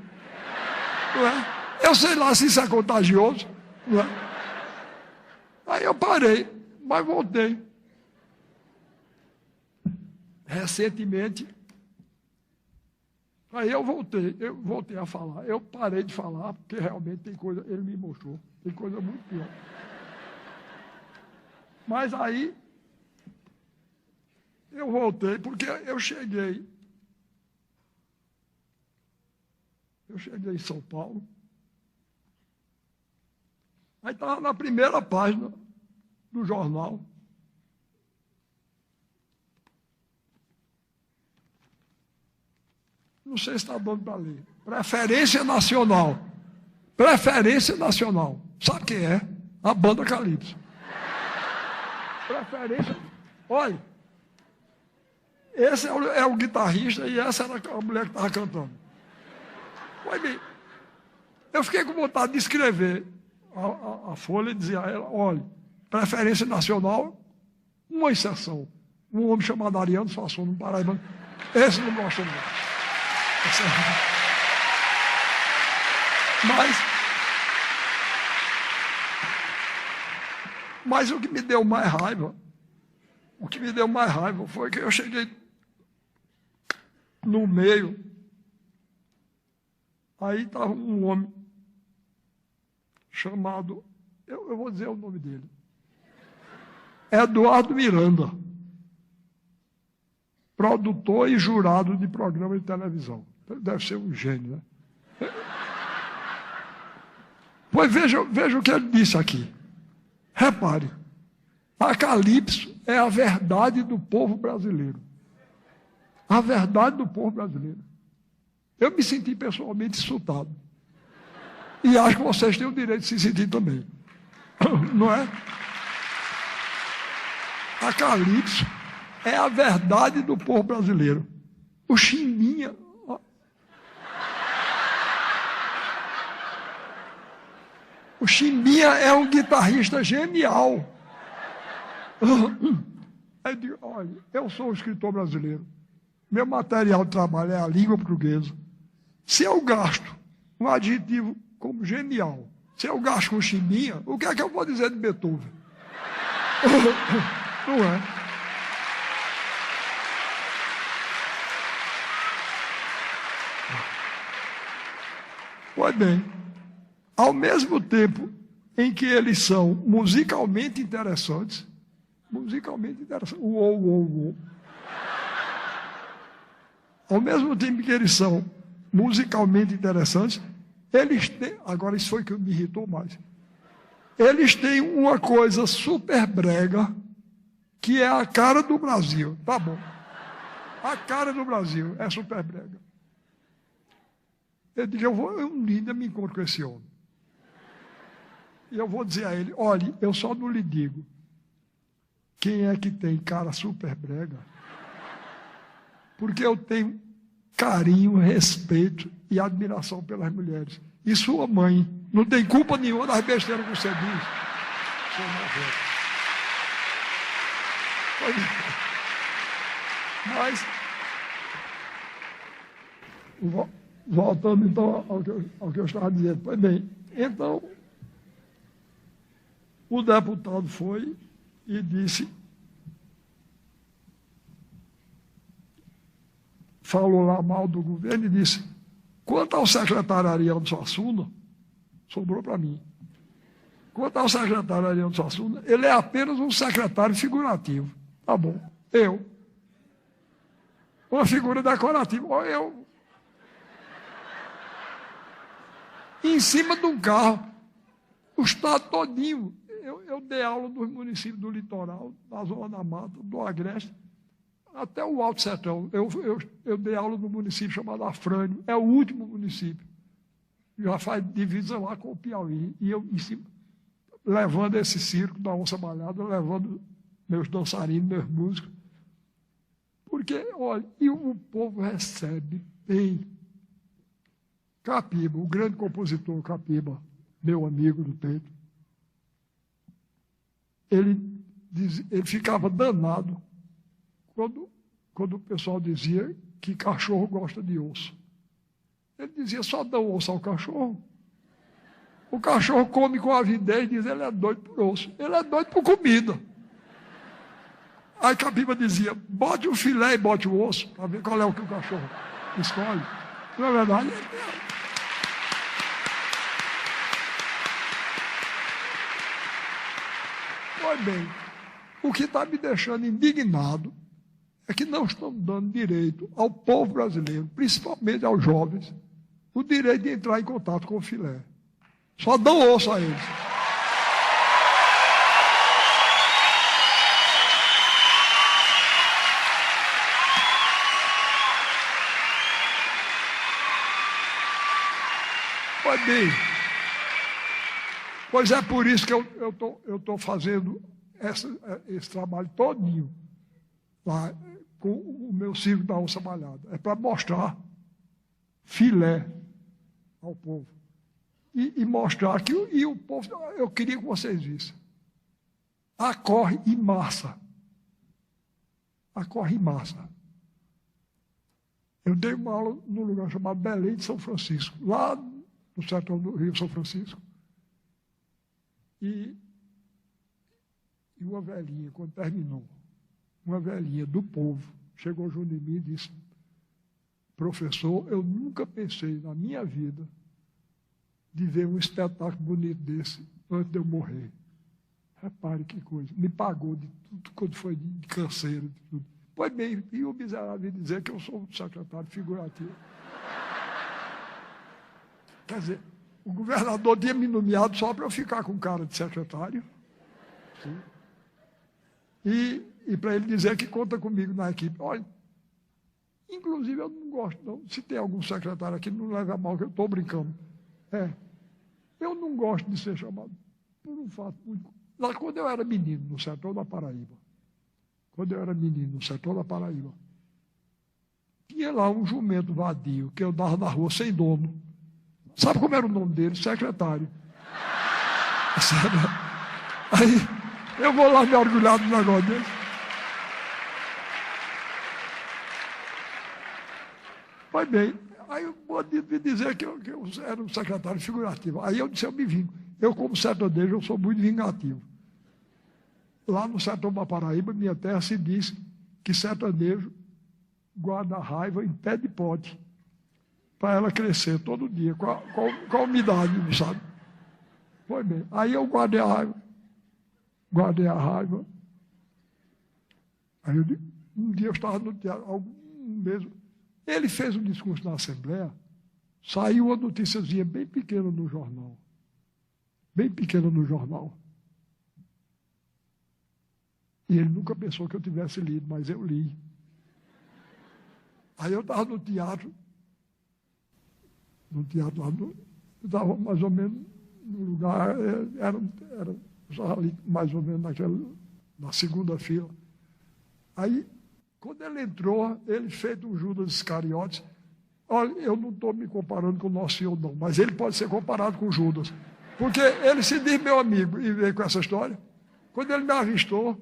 Não é? Eu sei lá se isso é contagioso. Não é? Aí eu parei, mas voltei. Recentemente, aí eu voltei a falar. Eu parei de falar, porque realmente tem coisa, ele me mostrou, tem coisa muito pior. Mas aí, eu voltei, porque eu cheguei em São Paulo. Aí estava na primeira página do jornal. Não sei se está dando para ler. Preferência Nacional. Preferência Nacional. Sabe quem é? A Banda Calypso. Preferência. Olha, esse é o guitarrista e essa era a mulher que estava cantando. Olha bem, eu fiquei com vontade de escrever a Folha e dizer a ela: olha, Preferência Nacional, uma exceção. Um homem chamado Ariano Suassuna, um paraibano. Esse não gosta muito. Mas o que me deu mais raiva, foi que eu cheguei no meio, aí estava um homem chamado, eu vou dizer o nome dele, Eduardo Miranda, produtor e jurado de programa de televisão. Deve ser um gênio, né? Pois veja o que ele disse aqui. Repare, a Calypso é a verdade do povo brasileiro. A verdade do povo brasileiro. Eu me senti pessoalmente insultado. E acho que vocês têm o direito de se sentir também. Não é? A Calypso é a verdade do povo brasileiro. O Chimbinha... O Chimbinha é um guitarrista genial. Eu digo: olha, eu sou um escritor brasileiro. Meu material de trabalho é a língua portuguesa. Se eu gasto um adjetivo como genial, se eu gasto com Chimbinha, o que é que eu vou dizer de Beethoven? Não é? Pois bem, ao mesmo tempo em que eles são musicalmente interessantes, uou, uou, uou. Ao mesmo tempo que eles são musicalmente interessantes, eles têm, agora isso foi que me irritou mais, eles têm uma coisa super brega, que é a cara do Brasil. Tá bom. A cara do Brasil é super brega. Eu digo: eu um dia me encontro com esse homem. E eu vou dizer a ele: olhe, eu só não lhe digo quem é que tem cara super brega, porque eu tenho carinho, respeito e admiração pelas mulheres. E sua mãe não tem culpa nenhuma das besteiras que você diz. Mas, voltando então ao que eu estava dizendo, pois bem, então, o deputado foi e disse, falou lá mal do governo e disse, quanto ao secretário Ariano Suassuna, sobrou para mim. Quanto ao secretário Ariano Suassuna, ele é apenas um secretário figurativo. Tá bom, uma figura decorativa, em cima de um carro, o estado todinho. Eu dei aula nos municípios do litoral, da Zona da Mata, do Agreste, até o Alto Sertão. Eu dei aula no município chamado Afrânio, é o último município. Já faz divisa lá com o Piauí. E eu, em cima, levando esse circo da onça malhada, levando meus dançarinos, meus músicos. Porque, olha, e o povo recebe bem. Capiba, o grande compositor Capiba, meu amigo do peito, ele ficava danado quando o pessoal dizia que cachorro gosta de osso. Ele dizia, só dá osso ao cachorro. O cachorro come com avidez e diz, ele é doido por osso. Ele é doido por comida. Aí Capiba dizia, bote o filé e bote o osso, para ver qual é o que o cachorro escolhe. Não é verdade? Pois bem, o que está me deixando indignado é que não estão dando direito ao povo brasileiro, principalmente aos jovens, o direito de entrar em contato com o filé. Só dão osso a eles. Pois bem, pois é por isso que eu estou fazendo esse trabalho todinho lá, com o meu circo da onça malhada. É para mostrar filé ao povo. E mostrar que o povo, eu queria que vocês vissem, acorre em massa. Acorre em massa. Eu dei uma aula num lugar chamado Belém de São Francisco, lá no sertão do Rio São Francisco. E uma velhinha, quando terminou, uma velhinha do povo, chegou junto de mim e disse, professor, eu nunca pensei na minha vida de ver um espetáculo bonito desse antes de eu morrer. Repare que coisa. Me pagou de tudo quando foi de canseiro, de tudo. Pois bem, e o miserável dizer que eu sou um secretário figurativo. Quer dizer, o governador tinha me nomeado só para eu ficar com cara de secretário. Sim. E para ele dizer que conta comigo na equipe. Olha, inclusive eu não gosto, não. Se tem algum secretário aqui, não leva a mal, que eu estou brincando. Eu não gosto de ser chamado por um fato muito... Lá quando eu era menino, no sertão da Paraíba, tinha lá um jumento vadio que eu dava na rua sem dono. Sabe como era o nome dele? Secretário. Aí eu vou lá me orgulhar do negócio dele. Pois bem, aí o bandido me dizer que eu era um secretário figurativo. Aí eu disse, eu me vingo. Eu, como sertanejo, eu sou muito vingativo. Lá no sertão da Paraíba, minha terra, se diz que sertanejo guarda a raiva em pé de pote para ela crescer todo dia, com a umidade, sabe? Pois bem, aí eu guardei a raiva. Aí um dia eu estava no teatro, algum mês, ele fez um discurso na Assembleia, saiu uma noticiazinha bem pequena no jornal. E ele nunca pensou que eu tivesse lido, mas eu li. Aí eu estava no teatro lá, eu estava mais ou menos no lugar, já ali mais ou menos na segunda fila. Aí, quando ele entrou, ele feito um Judas Iscariotes, Olha, eu não estou me comparando com o nosso Senhor, não, mas ele pode ser comparado com Judas. Porque ele se diz meu amigo e veio com essa história. Quando ele me avistou,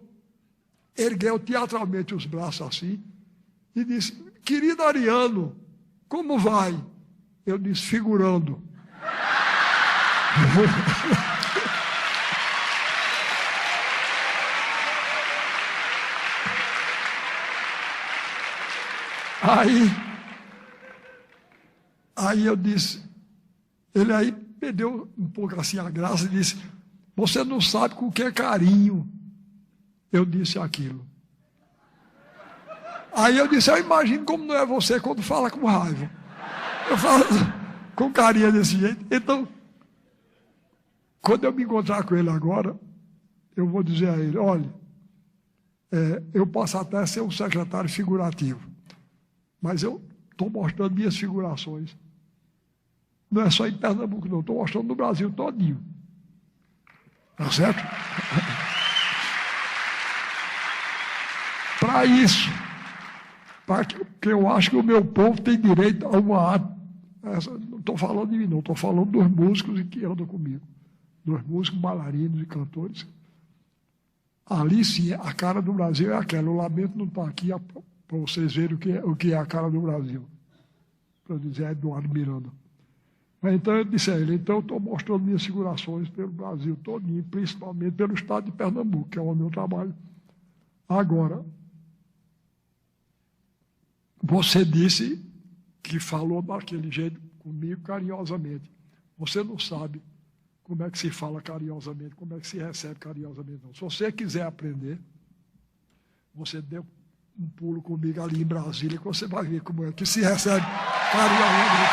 ergueu teatralmente os braços assim e disse: querido Ariano, como vai? Eu disse: figurando. Aí eu disse, ele aí perdeu um pouco assim a graça e disse: você não sabe com que carinho eu disse aquilo. Aí eu disse: eu imagino como não é você quando fala com raiva. Eu falo com carinho desse jeito. Então, quando eu me encontrar com ele agora, eu vou dizer a ele: olha, eu posso até ser um secretário figurativo, mas eu estou mostrando minhas figurações. Não é só em Pernambuco, não. Estou mostrando no Brasil todinho. Tá certo? Para isso, porque eu acho que o meu povo tem direito a uma arte. Não estou falando de mim, não. Estou falando dos músicos que andam comigo. Dos músicos, bailarinos e cantores. Ali sim, a cara do Brasil é aquela. O lamento não está aqui para vocês verem o que é a cara do Brasil. Para dizer Eduardo Miranda. Mas então eu disse a ele: então eu estou mostrando minhas figurações pelo Brasil todinho, principalmente pelo estado de Pernambuco, que é onde eu trabalho. Agora, você disse que falou daquele jeito comigo carinhosamente. Você não sabe como é que se fala carinhosamente, como é que se recebe carinhosamente, não. Se você quiser aprender, você dê um pulo comigo ali em Brasília, que você vai ver como é que se recebe carinhosamente.